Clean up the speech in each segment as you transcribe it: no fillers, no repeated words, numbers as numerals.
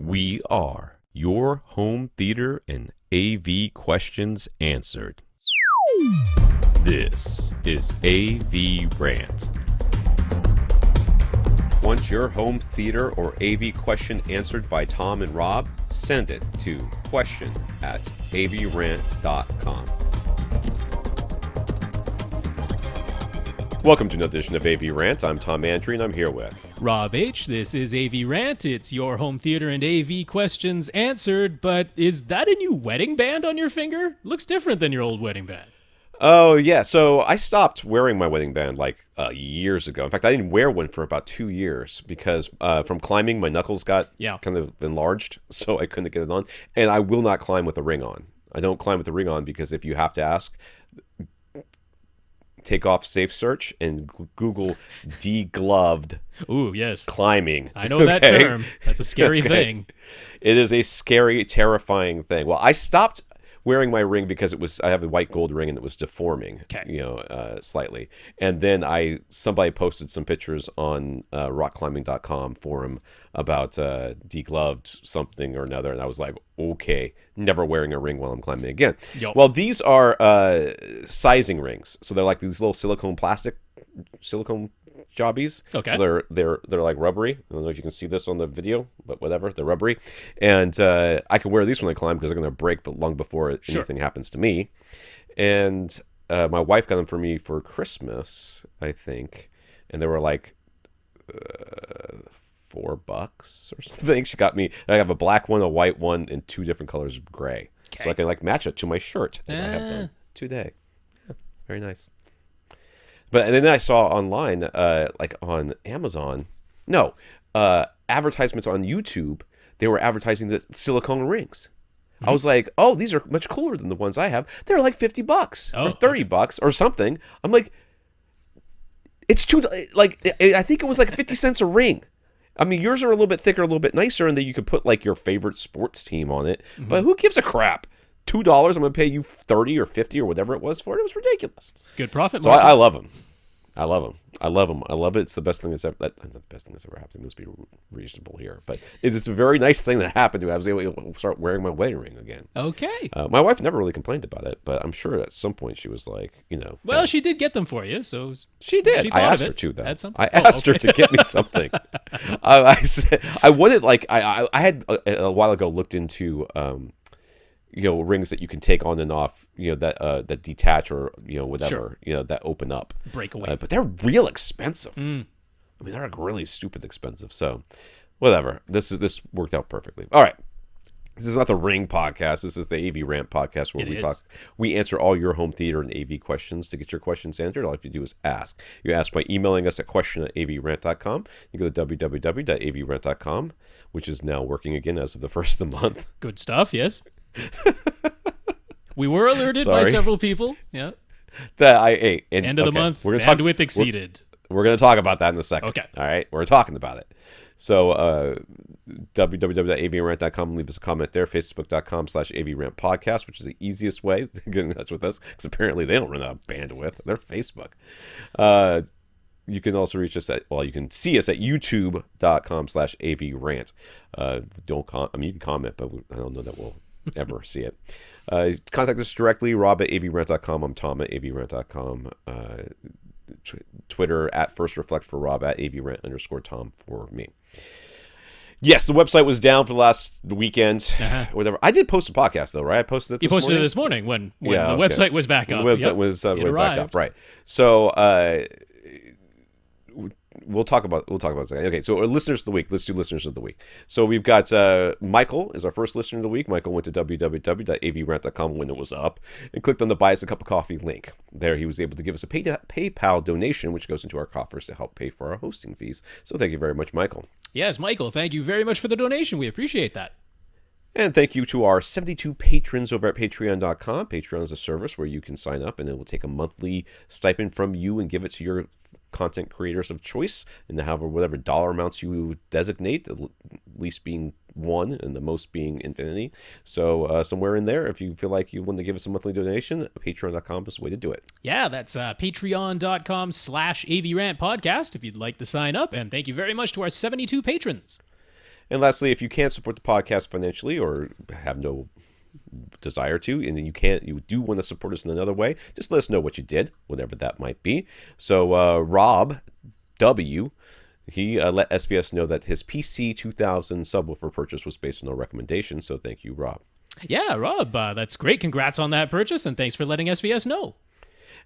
We are your home theater and AV questions answered. This is AV Rant. Want your home theater or AV question answered by Tom and Rob? Send it to question@avrant.com. Welcome to another edition of AV Rant. I'm Tom Andrew, and I'm here with Rob H. This is AV Rant. It's your home theater and AV questions answered, but is that a new wedding band on your finger? Looks different than your old wedding band. Oh, yeah. So I stopped wearing my wedding band years ago. In fact, I didn't wear one for about 2 years because from climbing, my knuckles got kind of enlarged, so I couldn't get it on. And I will not climb with a ring on. I don't climb with the ring on because if you have to ask, take off Safe Search and Google degloved climbing. I know that term. That's a scary thing. It is a scary, terrifying thing. Well, I stopped wearing my ring because I have a white gold ring and it was deforming, slightly. And then somebody posted some pictures on rockclimbing.com forum about degloved something or another, and I was like, okay, never wearing a ring while I'm climbing again. Yep. Well, these are sizing rings, so they're like these little silicone jobbies. Okay. So they're like rubbery. I don't know if you can see this on the video, but whatever. They're rubbery. And I can wear these when I climb because they're going to break but long before anything happens to me. And my wife got them for me for Christmas, I think. And they were like $4 or something. She got me. I have a black one, a white one, and 2 different colors of gray. Okay. So I can match it to my shirt as I have done today. Yeah, very nice. But then I saw online, on Amazon, advertisements on YouTube, they were advertising the silicone rings. Mm-hmm. I was like, oh, these are much cooler than the ones I have. They're like $50 or $30 or something. I'm like, it's I think it was like 50 cents a ring. I mean, yours are a little bit thicker, a little bit nicer, and then you could put your favorite sports team on it. Mm-hmm. But who gives a crap? $2, I'm going to pay you 30 or 50 or whatever it was for it. It was ridiculous. Good profit So margin. I love them. I love them. I love it. It's the best thing that's ever. Not the best thing that's ever happened. It must be reasonable here, but it's a very nice thing that happened to me. I was able to start wearing my wedding ring again. Okay. My wife never really complained about it, but I'm sure at some point she was like, Well, she did get them for you, so she did. She I asked her to, though. I asked asked her to get me something. I said I wanted I had a while ago looked into. Rings that you can take on and off, that detach or, whatever, that open up. Breakaway. But they're real expensive. I mean, they're really stupid expensive. So, whatever. This worked out perfectly. All right. This is not the Ring podcast. This is the AV Rant podcast where we answer all your home theater and AV questions. To get your questions answered, all you have to do is ask. You ask by emailing us at question@avrant.com. You go to www.avrant.com, which is now working again as of the first of the month. Good stuff, yes. We were alerted by several people. Yeah. End of the month. Bandwidth exceeded. We're going to talk about that in a second. Okay. All right. We're talking about it. So www.avrant.com. Leave us a comment there. Facebook.com/avrantpodcast, which is the easiest way to get in touch with us because apparently they don't run out of bandwidth. They're Facebook. You can also reach us you can see us at youtube.com/avrant. You can comment, but I don't know that we'll ever see it. Contact us directly, rob@avrant.com. I'm Tom at avrant.com. Twitter @FirstReflect for Rob, @avrant_Tom for me. Yes, the website was down for the last weekend, whatever. I did post a podcast, though, right? I posted it this morning. You posted it this morning when the website was back up. The website was back up, right. So, We'll talk about it in a second. Okay, so our listeners of the week. Let's do listeners of the week. So we've got Michael is our first listener of the week. Michael went to www.avrant.com when it was up and clicked on the Buy Us a Cup of Coffee link. There he was able to give us a PayPal donation, which goes into our coffers to help pay for our hosting fees. So thank you very much, Michael. Yes, Michael, thank you very much for the donation. We appreciate that. And thank you to our 72 patrons over at patreon.com. Patreon is a service where you can sign up and it will take a monthly stipend from you and give it to your content creators of choice, and however whatever dollar amounts you designate, the least being 1 and the most being infinity. So somewhere in there, if you feel like you want to give us a monthly donation, patreon.com is the way to do it. Yeah, that's patreon.com/AVRantPodcast if you'd like to sign up. And thank you very much to our 72 patrons. And lastly, if you can't support the podcast financially or have no desire to, and you do want to support us in another way, just let us know what you did, whatever that might be. So Rob W, he let SVS know that his PC-2000 subwoofer purchase was based on our recommendation. So thank you, Rob. Yeah, Rob, that's great. Congrats on that purchase, and thanks for letting SVS know.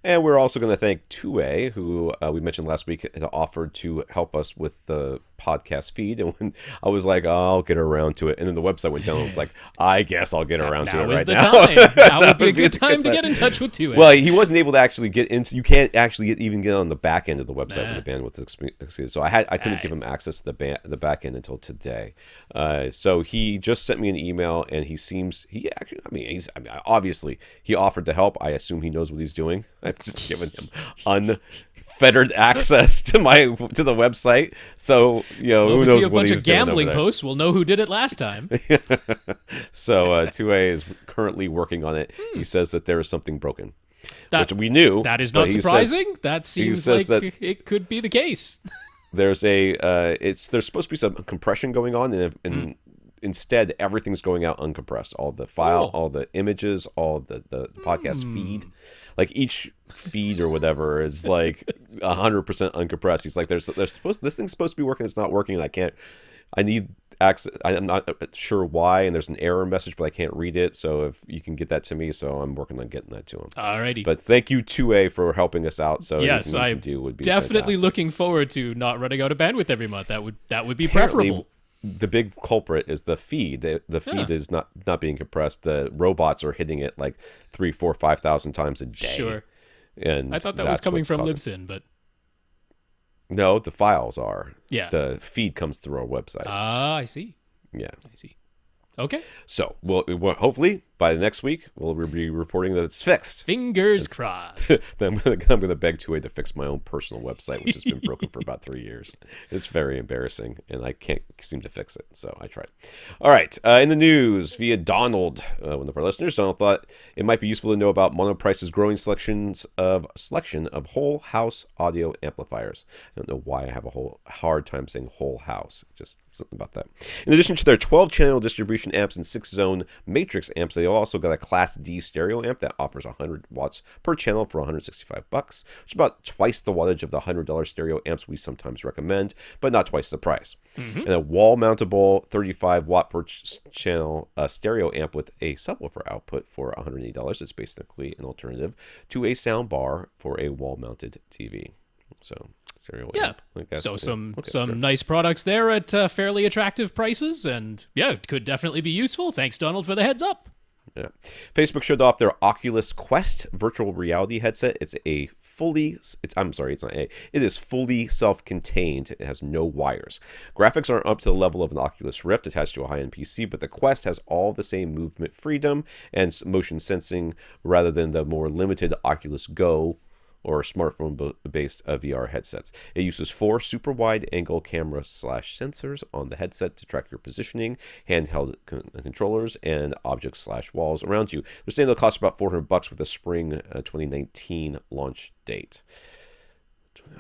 And we're also going to thank 2A, who we mentioned last week, offered to help us with the podcast feed. And when I was like, I'll get around to it. And then the website went down and was like, I guess I'll get around to it right now. Now would be a good time to get in touch with 2A. Well, he wasn't able to actually get into, you can't actually even get on the back end of the website when the bandwidth is. So I couldn't give him access to the back end until today. So he just sent me an email, and obviously he offered to help. I assume he knows what he's doing. I've just given him unfettered access to the website. So, who knows what he's doing. If we see a bunch of gambling posts, we'll know who did it last time. So 2A is currently working on it. He says that there is something broken, which we knew. That is not surprising. That seems like it could be the case. There's supposed to be some compression going on, and instead everything's going out uncompressed. All the file, all the images, all the podcast feed. Like each feed or whatever is like 100% uncompressed. He's like, this thing's supposed to be working. It's not working. And I need access. I'm not sure why. And there's an error message, but I can't read it. So if you can get that to me, so I'm working on getting that to him. Alrighty. But thank you 2A for helping us out. So yes, I'm definitely fantastic. looking forward to not running out of bandwidth every month. That would be preferable. The big culprit is the feed. The feed is not being compressed. The robots are hitting it like 3,000, 4,000, 5,000 times a day. Sure. And I thought that was coming from Libsyn, but no, the files are. Yeah. The feed comes through our website. I see. Yeah. I see. Okay. So we'll hopefully by the next week we'll be reporting that it's fixed. Fingers crossed. Then I'm going to beg 2A to fix my own personal website, which has been broken for about 3 years. It's very embarrassing, and I can't seem to fix it. So I tried. All right. In the news, via Donald, one of our listeners, Donald thought it might be useful to know about Monoprice's growing selection of whole house audio amplifiers. I don't know why I have a hard time saying whole house. Just something about that. In addition to their 12-channel distribution amps and 6-zone matrix amps, they also got a Class D stereo amp that offers 100 watts per channel for $165, which is about twice the wattage of the $100 stereo amps we sometimes recommend, but not twice the price. Mm-hmm. And a wall-mountable 35 watt per channel stereo amp with a subwoofer output for $180. It's basically an alternative to a sound bar for a wall-mounted TV. So stereo amp. So some nice products there at fairly attractive prices, and it could definitely be useful. Thanks, Donald, for the heads up. Yeah. Facebook showed off their Oculus Quest virtual reality headset. It is fully self-contained. It has no wires. Graphics aren't up to the level of an Oculus Rift attached to a high-end PC, but the Quest has all the same movement freedom and motion sensing rather than the more limited Oculus Go or smartphone-based VR headsets. It uses 4 super wide-angle camera/sensors on the headset to track your positioning, handheld controllers, and objects/walls around you. They're saying they'll cost about $400 with a spring 2019 launch date.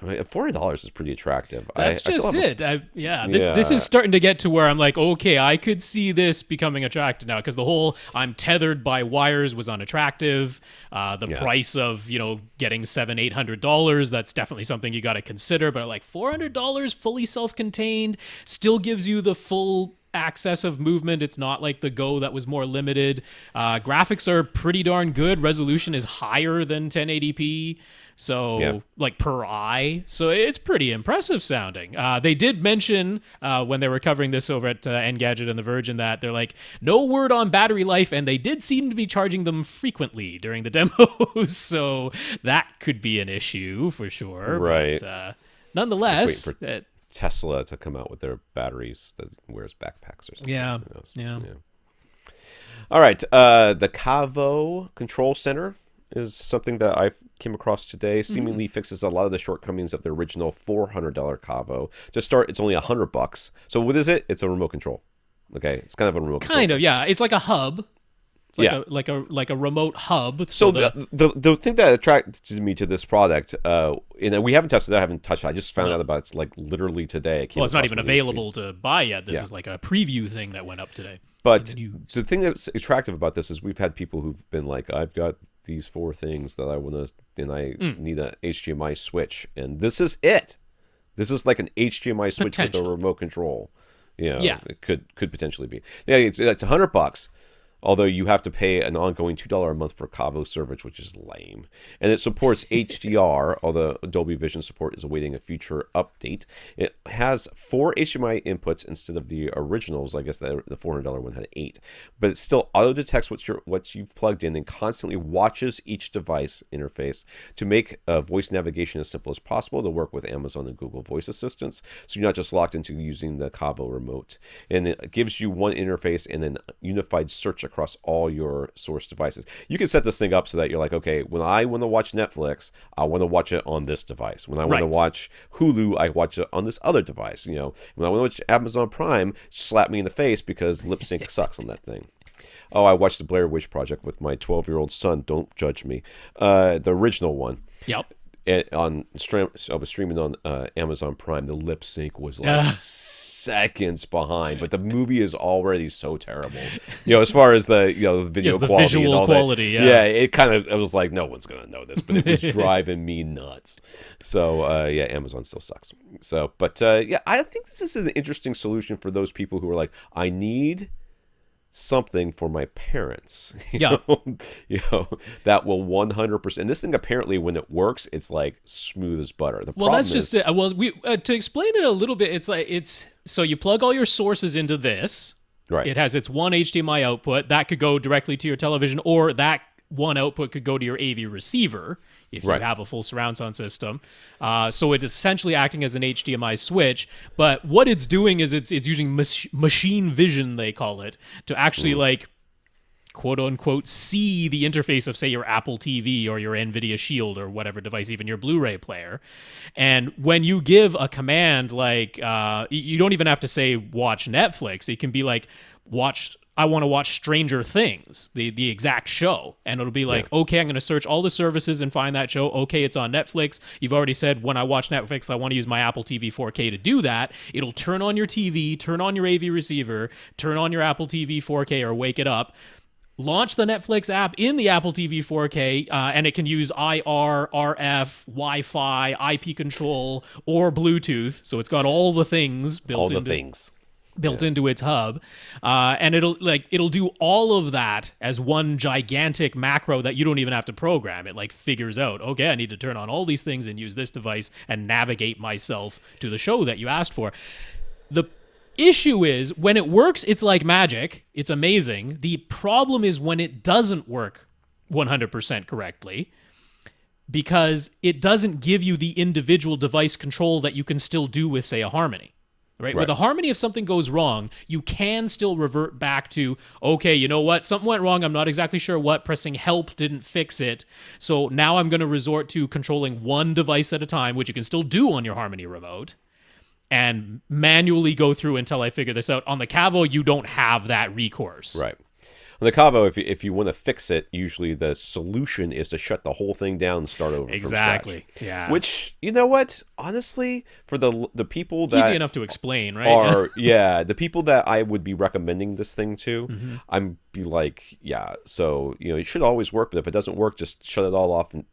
I mean, $400 is pretty attractive. That's just it. This is starting to get to where I'm like, okay, I could see this becoming attractive now, because the whole I'm tethered by wires was unattractive. The price of getting $700-800, that's definitely something you got to consider. But like $400 fully self-contained still gives you the full access of movement. It's not like the Go that was more limited. Graphics are pretty darn good. Resolution is higher than 1080p. So like per eye. So it's pretty impressive sounding. They did mention when they were covering this over at Engadget and The Virgin that they're like, no word on battery life, and they did seem to be charging them frequently during the demos. So that could be an issue for sure. Right. But, nonetheless, Tesla to come out with their batteries that wears backpacks or something. Yeah. All right. The Cavo Control Center is something that I came across today. Seemingly fixes a lot of the shortcomings of the original $400 Cavo. To start, it's only $100. So what is it? It's a remote control. Okay, it's kind of a remote control. Yeah. It's like a hub. It's like a remote hub. So the thing that attracted me to this product, and we haven't tested it, I haven't touched it. I just found out about it like literally today. Well, it's not even available to buy yet. This is like a preview thing that went up today. But the thing that's attractive about this is we've had people who've been like, I've got these 4 things that I want to, and I need a HDMI switch, and this is it. This is like an HDMI switch with a remote control. It could potentially be. Yeah, it's $100. Although you have to pay an ongoing $2 a month for Kavo service, which is lame. And it supports HDR, although Dolby Vision support is awaiting a future update. It has 4 HDMI inputs instead of the originals. I guess the $400 one had 8. But it still auto-detects what you've plugged in and constantly watches each device interface to make voice navigation as simple as possible to work with Amazon and Google voice assistants. So you're not just locked into using the Kavo remote. And it gives you one interface and then unified search across all your source devices. You can set this thing up so that you're like, okay, when I want to watch Netflix, I want to watch it on this device. When I want to watch Hulu, I watch it on this other device. When I want to watch Amazon Prime, slap me in the face because lip sync sucks on that thing. Oh, I watched the Blair Witch Project with my 12-year-old son. Don't judge me. The original one. Yep. I was streaming on Amazon Prime. The lip sync was like seconds behind, but the movie is already so terrible. As far as the video the quality visual and all quality. That. I was like, no one's gonna know this, but it was driving me nuts. So Amazon still sucks. So, but I think this is an interesting solution for those people who are like, I need something for my parents, that will 100%. And this thing apparently, when it works, it's like smooth as butter. That's just it. Well, to explain it a little bit, so you plug all your sources into this. Right. It has its one HDMI output that could go directly to your television, or that one output could go to your AV receiver if you have a full surround sound system. So it is essentially acting as an HDMI switch. But what it's doing is it's using machine vision, they call it, to actually quote unquote see the interface of, say, your Apple TV or your NVIDIA Shield or whatever device, even your Blu-ray player. And when you give a command you don't even have to say watch Netflix. It can be like I want to watch Stranger Things, the exact show. And it'll be like, okay, I'm going to search all the services and find that show. Okay, it's on Netflix. You've already said when I watch Netflix, I want to use my Apple TV 4K to do that. It'll turn on your TV, turn on your AV receiver, turn on your Apple TV 4K or wake it up, launch the Netflix app in the Apple TV 4K, and it can use IR, RF, Wi-Fi, IP control, or Bluetooth. So it's got all the things built into its hub, and it'll do all of that as one gigantic macro that you don't even have to program. It figures out, okay, I need to turn on all these things and use this device and navigate myself to the show that you asked for. The issue is when it works, it's like magic. It's amazing. The problem is when it doesn't work 100% correctly, because it doesn't give you the individual device control that you can still do with, say, a Harmony. Right? With a Harmony, if something goes wrong, you can still revert back to, okay, you know what? Something went wrong. I'm not exactly sure what. Pressing help didn't fix it. So now I'm going to resort to controlling one device at a time, which you can still do on your Harmony remote, and manually go through until I figure this out. On the Kavo, you don't have that recourse. Right. On the Kavo, if you want to fix it, usually the solution is to shut the whole thing down and start over from scratch. Yeah. Which, you know what? Honestly, for the people that easy enough to explain, right? The people that I would be recommending this thing to, I'm be like, so it should always work, but if it doesn't work, just shut it all off and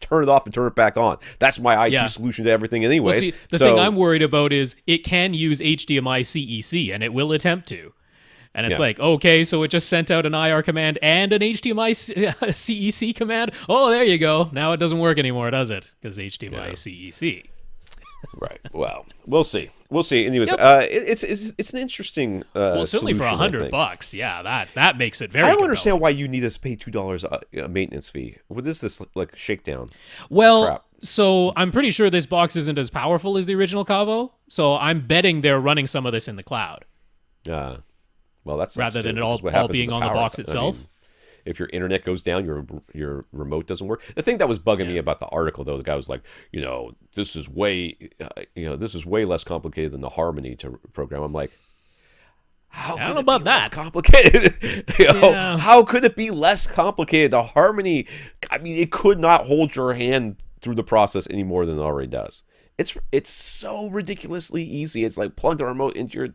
turn it off and turn it back on. That's my IT solution to everything, anyways. Well, see, the thing I'm worried about is it can use HDMI CEC, and it will attempt to. And it's like, okay, so it just sent out an IR command and an HDMI CEC command. Oh, there you go. Now it doesn't work anymore, does it? Because HDMI CEC. Right. Well, we'll see. Anyways, it's an interesting. Certainly for $100. Yeah, that makes it very. I don't understand why you need us to pay $2 maintenance fee. What is this shakedown? Well. Crap. So I'm pretty sure this box isn't as powerful as the original Kavo. So I'm betting they're running some of this in the cloud. Well, that's rather than it all being on the box itself. I mean, if your internet goes down, your remote doesn't work. The thing that was bugging me about the article, though, the guy was like, this is way less complicated than the Harmony to program. I'm like, How I don't could know it about be less that. complicated? Yeah. How could it be less complicated? The harmony, I mean, it could not hold your hand through the process any more than it already does. It's so ridiculously easy. It's like plug the remote into your,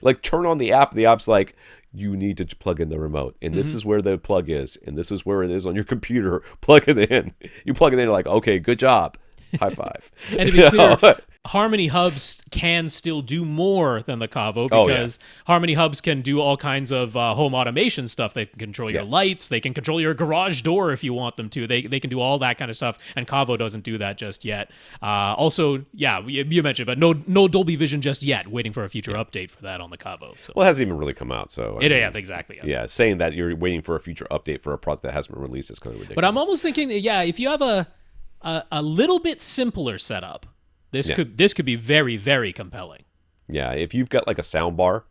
like turn on the app. The app's like, you need to plug in the remote, and this is where the plug is, and this is where it is on your computer. Plug it in. You plug it in, you're like, okay, good job. High five. And to be clear, Harmony hubs can still do more than the Cavo because Harmony hubs can do all kinds of home automation stuff. They can control your lights. They can control your garage door if you want them to. They can do all that kind of stuff, and Cavo doesn't do that just yet. Also, you mentioned, but no Dolby Vision just yet. Waiting for a future update for that on the Cavo. So. Well, it hasn't even really come out, so... exactly. Yeah, saying that you're waiting for a future update for a product that hasn't been released is kind of ridiculous. But I'm almost thinking, if you have a little bit simpler setup, this could be very, very compelling. Yeah, if you've got like a sound bar.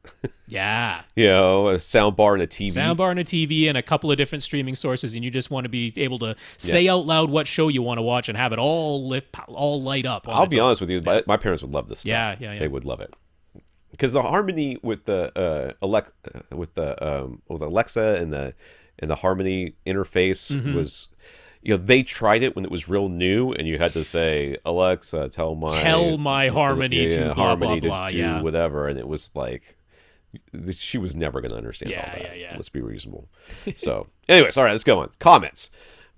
Yeah. A sound bar and a TV. Sound bar and a TV and a couple of different streaming sources, and you just want to be able to say out loud what show you want to watch and have it all light up. I'll be honest with you, my parents would love this stuff. Yeah. They would love it. Because the harmony with the Alexa and the Harmony interface was... they tried it when it was real new, and you had to say, Alexa, tell my Harmony to blah, Harmony blah, blah, to do whatever, and it was like, she was never going to understand all that. Yeah. Let's be reasonable. So, anyways, all right, let's go on. Comments.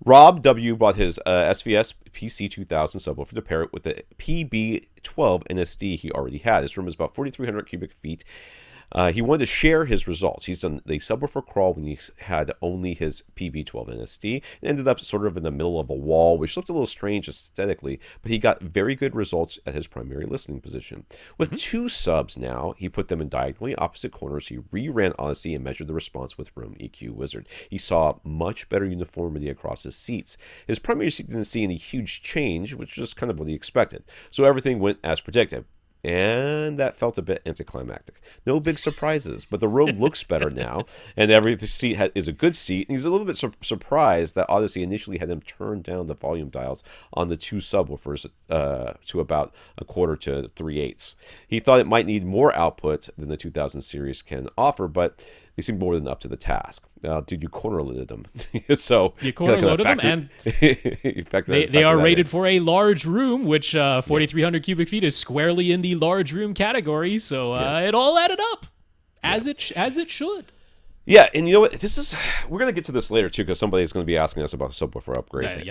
Rob W. bought his SVS PC-4000 subwoofer to pair it with the PB-12 NSD he already had. His room is about 4,300 cubic feet. He wanted to share his results. He's done the subwoofer crawl when he had only his PB-12 NSD and ended up sort of in the middle of a wall, which looked a little strange aesthetically, but he got very good results at his primary listening position. With two subs now, he put them in diagonally opposite corners. He reran Odyssey and measured the response with Room EQ Wizard. He saw much better uniformity across his seats. His primary seat didn't see any huge change, which was kind of what he expected. So everything went as predicted. And that felt a bit anticlimactic. No big surprises, but the room looks better now, and every seat is a good seat. And he's a little bit surprised that Odyssey initially had him turn down the volume dials on the two subwoofers to about 1/4 to 3/8. He thought it might need more output than the 2000 series can offer, but they seemed more than up to the task. Dude, you corner-loaded them. So you corner-loaded them, and they are rated for a large room, which 4,300 cubic feet is squarely in the large room category. So it all added up, as it should. Yeah, and you know what? We're going to get to this later, too, because somebody's going to be asking us about a subwoofer upgrade.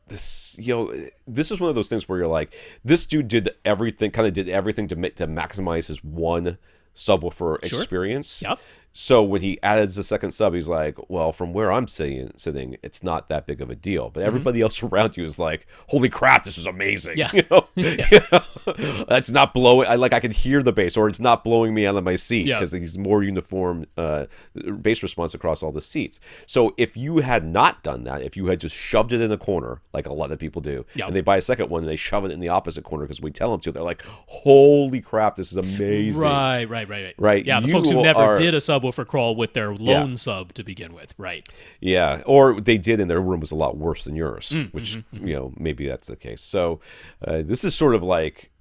This is one of those things where you're like, this dude did everything to maximize his one subwoofer experience. Yep. So when he adds the second sub, he's like, well, from where I'm sitting, it's not that big of a deal. But everybody else around you is like, holy crap, this is amazing. Yeah. That's not blowing. I can hear the bass, or it's not blowing me out of my seat because he's more uniform bass response across all the seats. So if you had not done that, if you had just shoved it in a corner, like a lot of people do, and they buy a second one and they shove it in the opposite corner because we tell them to, they're like, holy crap, this is amazing. Right. Yeah, the folks who never did a subwoofer crawl with their lone sub to begin with, right? Yeah, or they did, and their room was a lot worse than yours, which maybe that's the case. So this is sort of like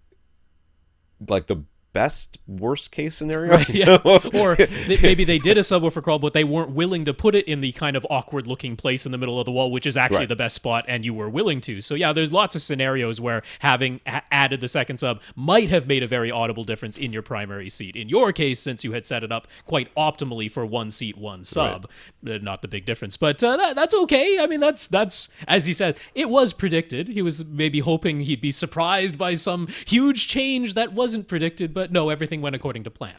the best worst case scenario. Right, or maybe they did a subwoofer crawl, but they weren't willing to put it in the kind of awkward looking place in the middle of the wall, which is actually the best spot, and you were willing to. So there's lots of scenarios where having added the second sub might have made a very audible difference in your primary seat. In your case, since you had set it up quite optimally for one seat, one sub, not the big difference. But that's okay. I mean, that's as he says, it was predicted. He was maybe hoping he'd be surprised by some huge change that wasn't predicted, but no, everything went according to plan.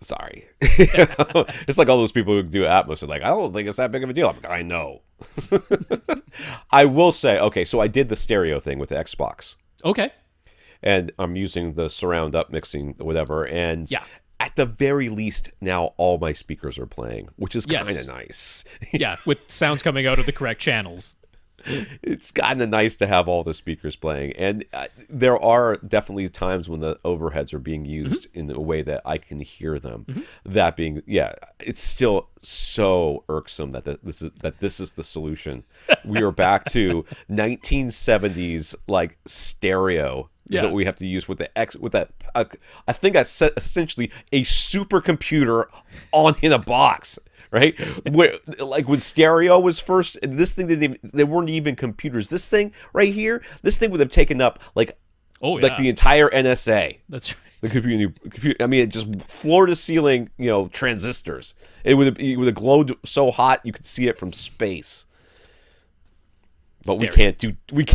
Sorry. It's like all those people who do Atmos are like, I don't think it's that big of a deal. I'm like, I know. I will say, okay, so I did the stereo thing with the Xbox. Okay. And I'm using the surround up mixing, whatever. And at the very least, now all my speakers are playing, which is kind of nice. With sounds coming out of the correct channels. It's kind of nice to have all the speakers playing, and there are definitely times when the overheads are being used in a way that I can hear them. That being, it's still so irksome that this is the solution. We are back to 1970s like stereo. Is what we have to use with that. I think that's essentially a supercomputer in a box. Right, like when stereo was first, this thing they weren't even computers. This thing right here, this thing would have taken up like the entire NSA. That's right. The computer. I mean, it just floor to ceiling, transistors. It would have glowed so hot you could see it from space. But stereo. we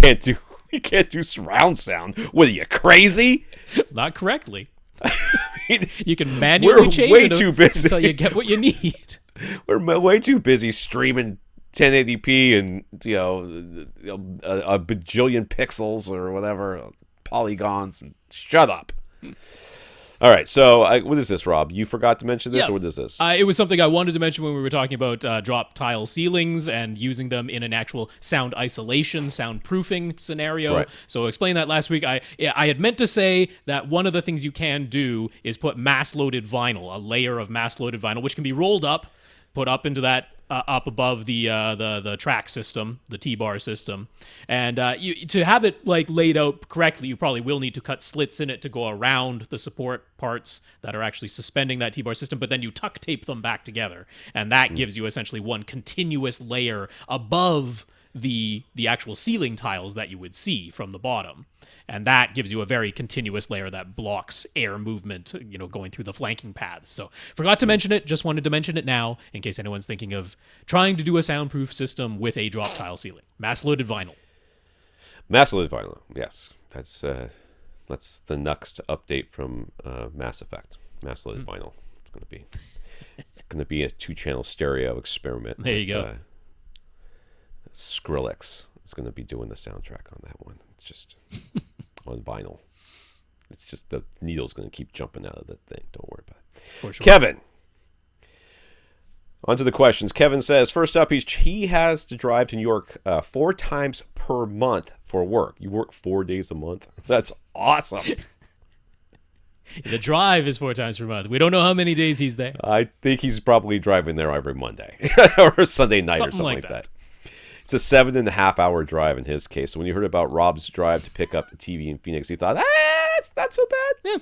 can't do surround sound. What are you, crazy? Not correctly. You can manually change way too busy until you get what you need. We're way too busy streaming 1080p and a bajillion pixels or whatever, polygons. And shut up. All right, so what is this, Rob? You forgot to mention this, or what is this? It was something I wanted to mention when we were talking about drop tile ceilings and using them in an actual sound isolation, soundproofing scenario. Right. So explain that last week. I had meant to say that one of the things you can do is put mass-loaded vinyl, a layer of mass-loaded vinyl, which can be rolled up, put up into that up above the track system, the T-bar system, and to have it like laid out correctly, you probably will need to cut slits in it to go around the support parts that are actually suspending that T-bar system. But then you tuck tape them back together, and that gives you essentially one continuous layer above the actual ceiling tiles that you would see from the bottom. And that gives you a very continuous layer that blocks air movement, going through the flanking paths. So forgot to mention it, just wanted to mention it now in case anyone's thinking of trying to do a soundproof system with a drop tile ceiling. Mass-loaded vinyl. Mass-loaded vinyl, yes. That's the next update from Mass Effect. Mass-loaded vinyl. It's gonna be a 2-channel stereo experiment. There you go. Skrillex is going to be doing the soundtrack on that one. It's just on vinyl. It's just the needle's going to keep jumping out of the thing. Don't worry about it. For sure. Kevin. On to the questions. Kevin says, first up, he has to drive to New York 4 times per month for work. You work 4 days a month? That's awesome. The drive is 4 times per month. We don't know how many days he's there. I think he's probably driving there every Monday or Sunday night or something like that. It's a 7.5-hour drive in his case. So when you heard about Rob's drive to pick up a TV in Phoenix, he thought, it's not so bad. Yeah.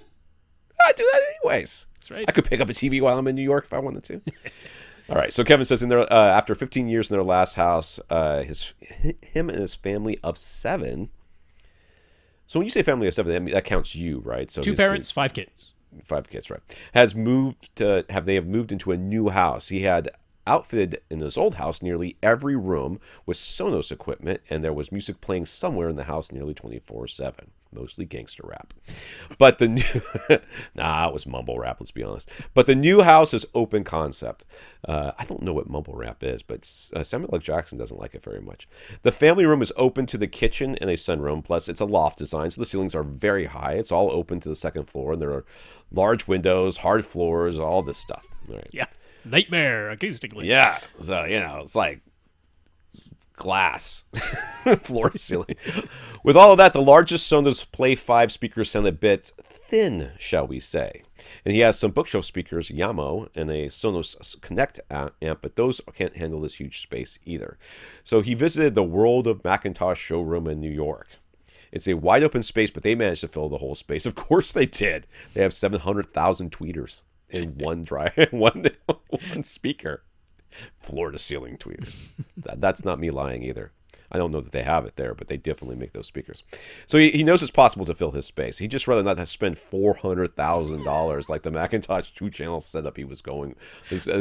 I do that anyways. That's right. I could pick up a TV while I'm in New York if I wanted to. All right. So Kevin says, after 15 years in their last house, him and his family of 7. So when you say family of 7, that counts you, right? So 2 parents, 5 kids. 5 kids, right? They have moved into a new house. He had outfitted in his old house nearly every room with Sonos equipment, and there was music playing somewhere in the house nearly 24/7, mostly gangster rap. But the new it was mumble rap, let's be honest. But the new house is open concept. I don't know what mumble rap is, but Samuel L. Jackson doesn't like it very much. The family room is open to the kitchen and a sunroom, plus it's a loft design, so the ceilings are very high. It's all open to the second floor, and there are large windows, hard floors, all this stuff. All right. Yeah. Nightmare acoustically. Yeah. So, it's like glass floor to ceiling. With all of that, the largest Sonos Play 5 speakers sound a bit thin, shall we say. And he has some bookshelf speakers, Yamaha, and a Sonos Connect amp, but those can't handle this huge space either. So he visited the World of Macintosh showroom in New York. It's a wide open space, but they managed to fill the whole space. Of course they did. They have 700,000 tweeters in one speaker. Floor to ceiling tweeters. That's not me lying either. I don't know that they have it there, but they definitely make those speakers. So he knows it's possible to fill his space. He'd just rather not have to spend $400,000 like the Macintosh 2-channel setup his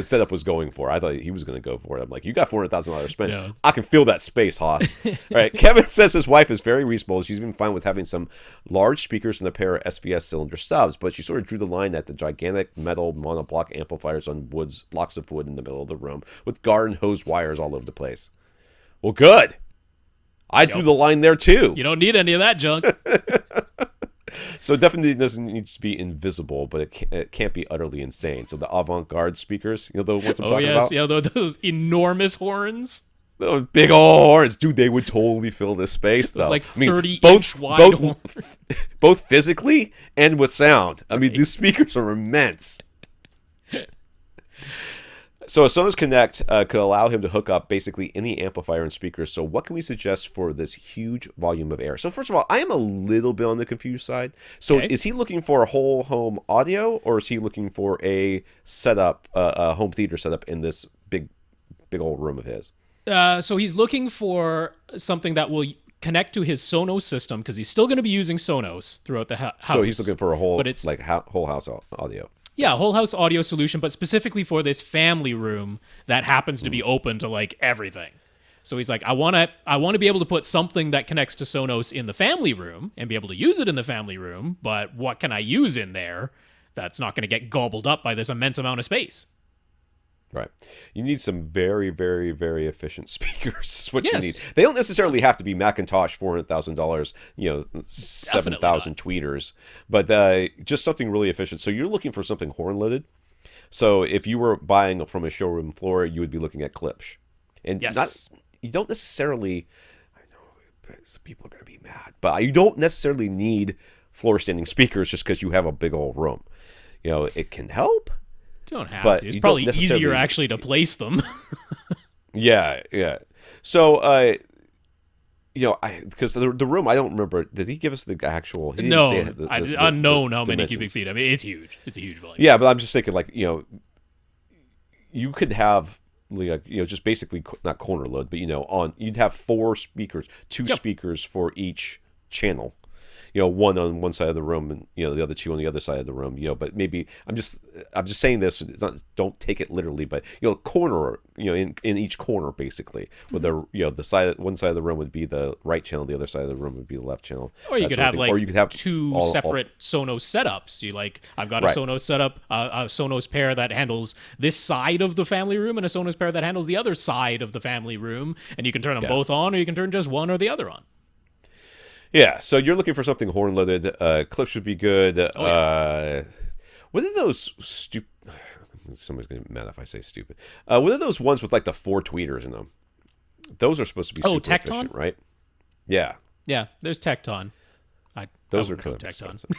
setup was going for. I thought he was going to go for it. I'm like, you got $400,000 to spend. Yeah. I can fill that space, Haas. All right. Kevin says his wife is very reasonable. She's even fine with having some large speakers and a pair of SVS cylinder subs, but she sort of drew the line at the gigantic metal monoblock amplifiers on blocks of wood in the middle of the room with garden hose wires all over the place. Well, good. I drew the line there too. You don't need any of that junk. So it definitely doesn't need to be invisible, but it can't be utterly insane. So the avant-garde speakers, the ones I'm talking about? Yeah, those enormous horns. Those big old horns, dude, they would totally fill this space, though. Like 30 both, inch wide horns. Both physically and with sound. I mean, these speakers are immense. So a Sonos Connect could allow him to hook up basically any amplifier and speakers. So what can we suggest for this huge volume of air? So first of all, I am a little bit on the confused side. So is he looking for a whole home audio, or is he looking for a setup, a home theater setup in this big old room of his? So he's looking for something that will connect to his Sonos system, because he's still going to be using Sonos throughout the house. So he's looking for a whole, whole house audio. Yeah, a whole house audio solution, but specifically for this family room that happens to be open to like everything. So he's like, I want to be able to put something that connects to Sonos in the family room and be able to use it in the family room, but what can I use in there that's not going to get gobbled up by this immense amount of space? Right. You need some very, very, very efficient speakers. Is what you need. They don't necessarily have to be Macintosh $400,000, 7,000 tweeters, but just something really efficient. So you're looking for something horn-loaded. So if you were buying from a showroom floor, you would be looking at Klipsch. And you don't necessarily, I know people are going to be mad, but you don't necessarily need floor-standing speakers just because you have a big old room. It can help. Don't have to. It's probably easier actually to place them. Yeah. So, because the room, I don't remember. Did he give us the actual? He didn't say the unknown how many cubic feet. I mean, it's huge. It's a huge volume. Yeah, but I'm just thinking, you could have, just basically not corner load, but you'd have 4 speakers, 2 speakers for each channel. One on one side of the room and the other 2 on the other side of the room. But maybe I'm just saying this. It's not, don't take it literally, but corner. In each corner basically, with the side, one side of the room would be the right channel, the other side of the room would be the left channel. Or you could have 2 separate Sonos setups. I've got a Sonos setup, a Sonos pair that handles this side of the family room, and a Sonos pair that handles the other side of the family room, and you can turn them both on, or you can turn just one or the other on. Yeah, so you're looking for something horn-loaded. Klipsch would be good. What are those stupid... Somebody's going to be mad if I say stupid. What are those ones with, the 4 tweeters in them? Those are supposed to be super efficient, right? Yeah. Yeah, there's Tecton. Those are kind of expensive.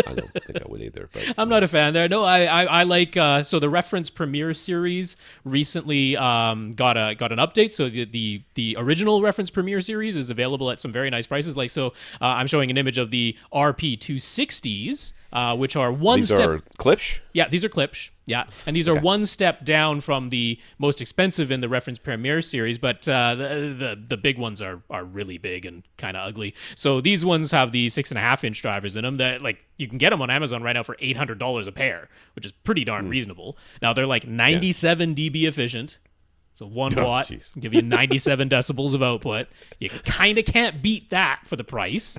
I don't think I would either. But I'm not a fan there. No, I like so the Reference Premiere series recently got an update. So the original Reference Premiere series is available at some very nice prices. I'm showing an image of the RP260s, which are These are Klipsch? Yeah, these are Klipsch. Yeah, and these are one step down from the most expensive in the Reference Premiere series, but the big ones are really big and kind of ugly. So these ones have the 6.5-inch drivers in them that you can get them on Amazon right now for $800 a pair, which is pretty darn reasonable. Now they're 97 dB efficient. So 1 watt give you 97 decibels of output. You kind of can't beat that for the price.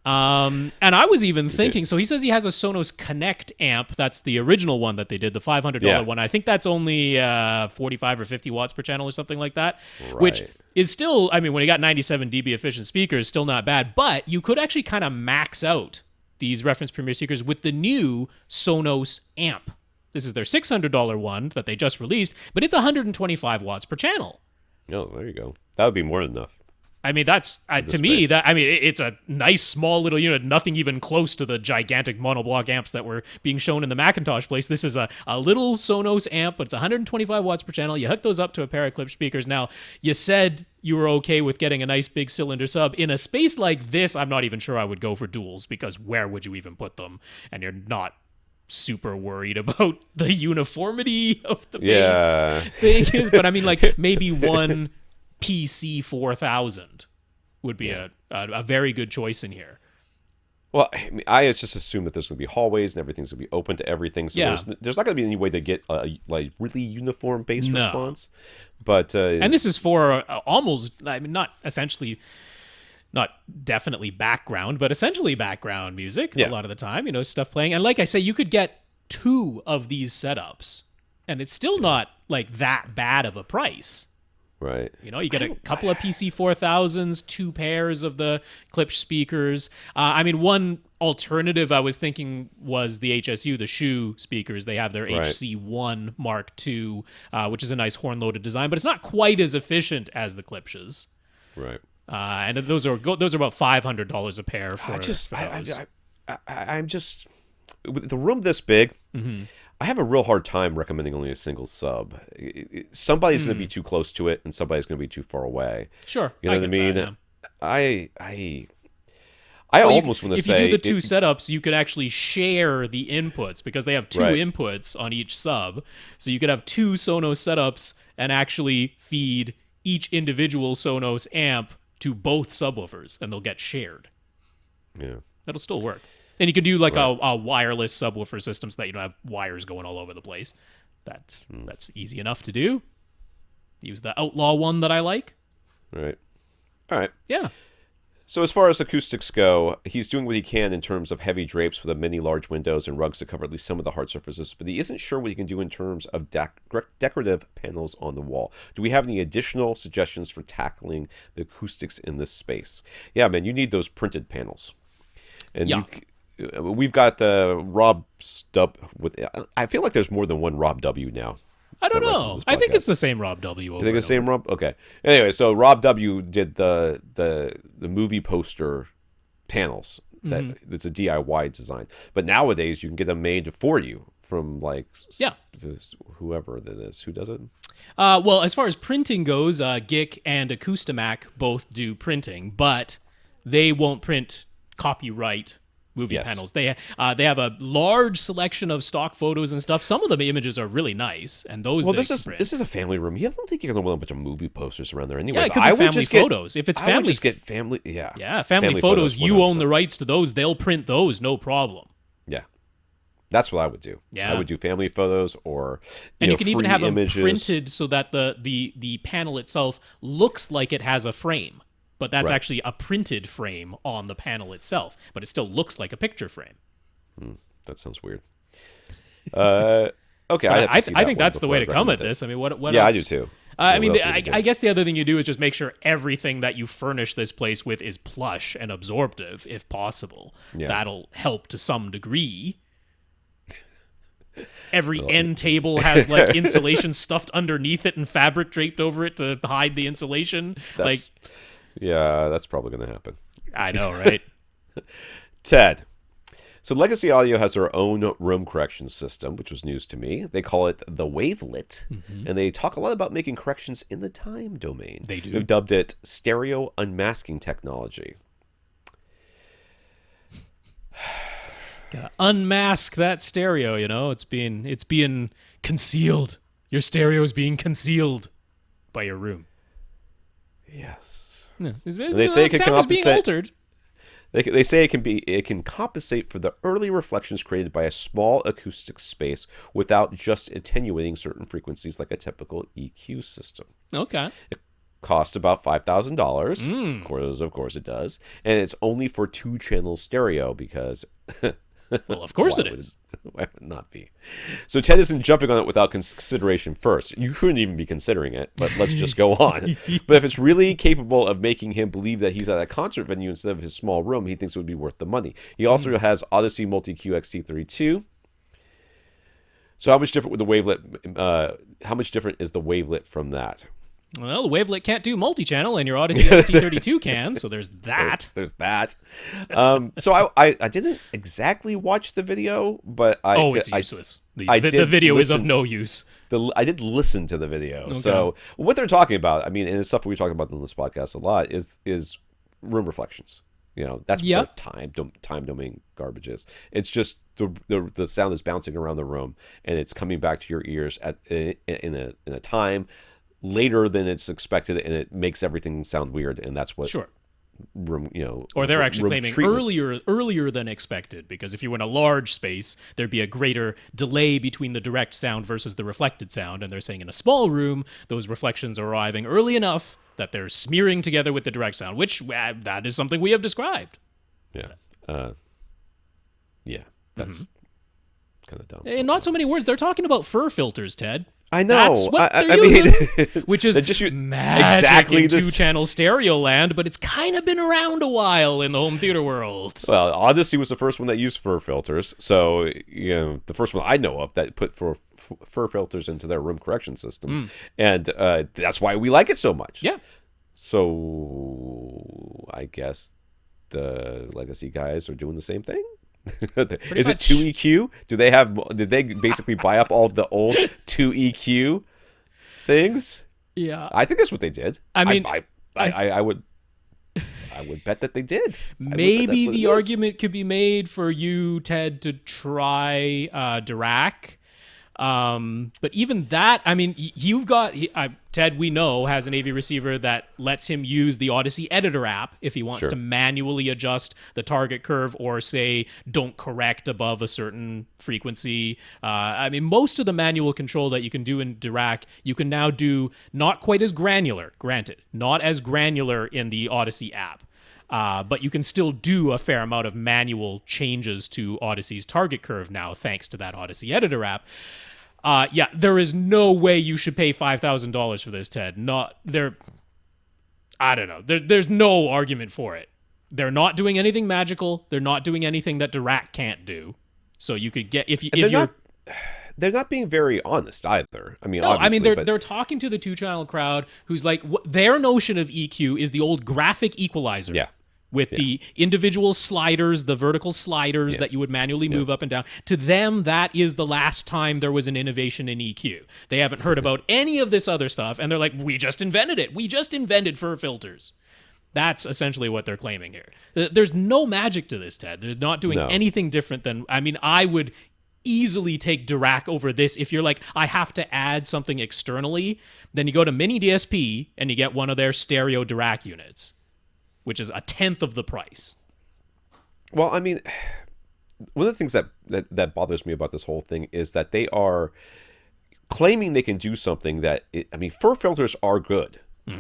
And I was even thinking, so he says he has a Sonos Connect amp. That's the original one that they did, the $500 one. I think that's only 45 or 50 watts per channel or something like that, which is still, I mean, when you got 97 dB efficient speakers, still not bad. But you could actually kind of max out these Reference Premiere speakers with the new Sonos Amp. This is their $600 one that they just released, but it's 125 watts per channel. Oh, there you go. That would be more than enough. I mean, that's to me that it's a nice small little unit, nothing even close to the gigantic monoblock amps that were being shown in the Macintosh place. This is a little Sonos amp, but it's 125 watts per channel. You hook those up to a pair of Klipsch speakers. Now, you said you were okay with getting a nice big cylinder sub. In a space like this, I'm not even sure I would go for duals, because where would you even put them? And you're not super worried about the uniformity of the bass thing. But I mean, maybe one PC-4000 would be a very good choice in here. Well, I just assume that there's going to be hallways and everything's going to be open to everything. So there's not going to be any way to get a really uniform bass response. But and this is for almost, I mean, not definitely background, but essentially background music a lot of the time, stuff playing. And like I say, you could get 2 of these setups, and it's still not that bad of a price. Right. You get a couple of PC-4000s, 2 pairs of the Klipsch speakers. I mean, one alternative I was thinking was the HSU, the Shu speakers. They have their Right. HC-1 MK2, which is a nice horn-loaded design, but it's not quite as efficient as the Klipsch's. Right. And those are about $500 a pair. For I'm just with the room this big. Mm-hmm. I have a real hard time recommending only a single sub. Somebody's going to be too close to it, and somebody's going to be too far away. Sure, you know what I mean. That, yeah. I almost want to say if you do the two setups, you could actually share the inputs because they have two Right. inputs on each sub. So you could have two Sonos setups and actually feed each individual Sonos amp to both subwoofers, and they'll get shared. Yeah. That'll still work. And you could do like a wireless subwoofer system so that you don't have wires going all over the place. That's easy enough to do. Use the Outlaw one that I like. Right. All right. Yeah. So as far as acoustics go, he's doing what he can in terms of heavy drapes for the many large windows and rugs to cover at least some of the hard surfaces, but he isn't sure what he can do in terms of decorative panels on the wall. Do we have any additional suggestions for tackling the acoustics in this space? Yeah, man, you need those printed panels. And we've got the Rob Stub. I feel like there's more than one Rob W now. I don't know. I think it's the same Rob W. You think it's the same Rob? Okay. Anyway, so Rob W. did the movie poster panels. It's a DIY design. But nowadays, you can get them made for you from whoever that is. Who does it? Well, as far as printing goes, GiK and Acoustimac both do printing, but they won't print copyright movie panels. They have a large selection of stock photos and stuff. Some of the images are really nice, and those. Well, this is a family room. You don't think you're gonna want a bunch of movie posters around there, anyways. Yeah, it could be family photos. If it's family, I would just get family. Yeah, yeah, family photos. You own the rights to those. They'll print those, no problem. Yeah, that's what I would do. Yeah, I would do family photos, or you can even have images. them printed so that the panel itself looks like it has a frame. But that's actually a printed frame on the panel itself, but it still looks like a picture frame. That sounds weird. Okay, I think that's the way to come at this. I mean, what else? Yeah, I do too. I guess the other thing you do is just make sure everything that you furnish this place with is plush and absorptive, if possible. Yeah. That'll help to some degree. Every end table has like insulation stuffed underneath it and fabric draped over it to hide the insulation. Yeah, that's probably going to happen. I know, right? Ted. So Legacy Audio has their own room correction system, which was news to me. They call it the Wavelet, and they talk a lot about making corrections in the time domain. They do. They've dubbed it Stereo Unmasking Technology. Gotta unmask that stereo, you know? It's being concealed. Your stereo is being concealed by your room. Yes. Yeah. They say it can compensate. Being altered. They say it can compensate for the early reflections created by a small acoustic space without just attenuating certain frequencies like a typical EQ system. Okay. It costs about $5,000. Of course it does, and it's only for 2-channel stereo because. Well, of course it is. Why would it not be? So Ted isn't jumping on it without consideration first. You shouldn't even be considering it, but let's just go on. But if it's really capable of making him believe that he's at a concert venue instead of his small room, he thinks it would be worth the money. He also has Odyssey Multi-Q XT32. So how much different with the Wavelet? How much different is the Wavelet from that? Well, the Wavelet can't do multi-channel, and your Odyssey XT32 can, so there's that. There's that. So I didn't exactly watch the video, but it's useless. The video is of no use. I did listen to the video. Okay. So what they're talking about, I mean, and it's stuff we talk about on this podcast a lot, is room reflections. You know, that's what time domain garbage is. It's just the sound is bouncing around the room, and it's coming back to your ears in a time later than it's expected, and it makes everything sound weird, and that's what room, or they're actually claiming earlier than expected, because if you were in a large space, there'd be a greater delay between the direct sound versus the reflected sound, and they're saying in a small room, those reflections are arriving early enough that they're smearing together with the direct sound, which that is something we have described. Yeah. That's kind of dumb. In not so many words, they're talking about fur filters, Ted. I know. That's what they're using, which is just magic exactly in two-channel stereo land, but it's kind of been around a while in the home theater world. Well, Odyssey was the first one that used fur filters, so the first one I know of that put fur filters into their room correction system, and that's why we like it so much. Yeah. So I guess the Legacy guys are doing the same thing. Is it much. 2EQ? Did they basically buy up all the old 2EQ things? Yeah. I think that's what they did. I mean, I would bet that they did. Maybe the argument could be made for you, Ted, to try Dirac. But even that, I mean, you've got Ted, we know, has an AV receiver that lets him use the Odyssey editor app if he wants to manually adjust the target curve or say don't correct above a certain frequency. I mean, most of the manual control that you can do in Dirac, you can now do not quite as granular, granted, not as granular in the Odyssey app. But you can still do a fair amount of manual changes to Odyssey's target curve now, thanks to that Odyssey editor app. Yeah, there is no way you should pay $5,000 for this, Ted. I don't know. There's no argument for it. They're not doing anything magical. They're not doing anything that Dirac can't do. So you could get they're not being very honest either. I mean, they're talking to the two-channel crowd who's like, their notion of EQ is the old graphic equalizer. Yeah. With the individual sliders, the vertical sliders that you would manually move up and down. To them, that is the last time there was an innovation in EQ. They haven't heard about any of this other stuff, and they're like, we just invented it. We just invented fur filters. That's essentially what they're claiming here. There's no magic to this, Ted. They're not doing anything different than, I mean, I would easily take Dirac over this. If you're like, I have to add something externally, then you go to miniDSP and you get one of their stereo Dirac units, which is 1/10 of the price. Well, I mean, one of the things that bothers me about this whole thing is that they are claiming they can do something fur filters are good,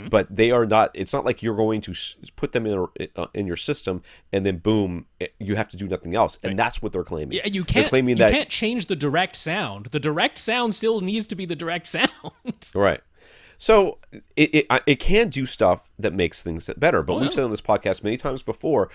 but they are not. It's not like you're going to put them in your system and then boom, you have to do nothing else, and that's what they're claiming. Yeah, you can't change the direct sound. The direct sound still needs to be the direct sound. Right. So it can do stuff that makes things better, but we've said on this podcast many times before,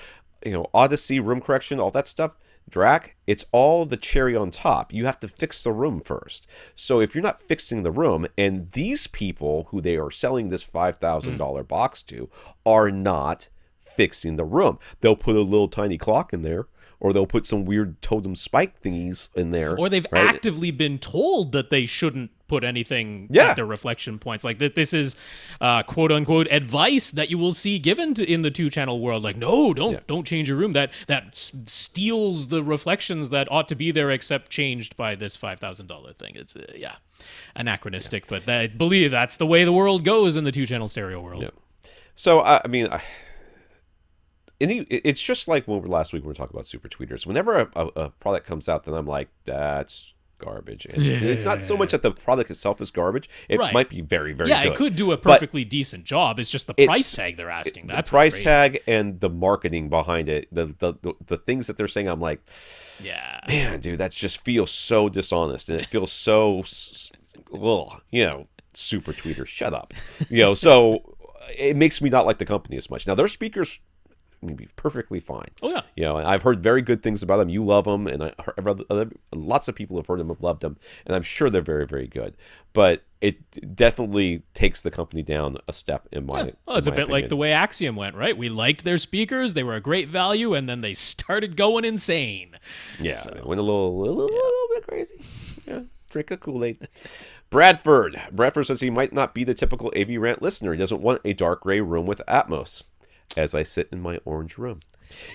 Odyssey, room correction, all that stuff, Dirac, it's all the cherry on top. You have to fix the room first. So if you're not fixing the room, and these people who they are selling this $5,000 box to are not fixing the room, they'll put a little tiny clock in there, or they'll put some weird totem spike thingies in there. Or they've actively been told that they shouldn't put anything at their reflection points. Like this is quote unquote advice that you will see given in the two-channel world. Like, no, don't change your room. That steals the reflections that ought to be there, except changed by this $5,000 thing. It's anachronistic, but I believe that's the way the world goes in the two-channel stereo world. Yeah. So it's just like last week when we were talking about super tweeters. Whenever a product comes out, then I'm like, that's garbage. And it's not so much that the product itself is garbage. It might be very, very good. Yeah, it could do a perfectly decent job. It's just the price tag they're asking. That's the price tag and the marketing behind it. The things that they're saying, I'm like, man, dude, that just feels so dishonest. And it feels so, super tweeter. Shut up. So it makes me not like the company as much. Now, their speakers be perfectly fine. Oh yeah. And I've heard very good things about them. You love them, and lots of people have heard them, have loved them, and I'm sure they're very, very good. But it definitely takes the company down a step in my. Well, it's a bit like the way Axiom went, right? We liked their speakers; they were a great value, and then they started going insane. Yeah, so, they went a little bit crazy. Yeah, drink a Kool-Aid. Bradford says he might not be the typical AV Rant listener. He doesn't want a dark gray room with Atmos. As I sit in my orange room.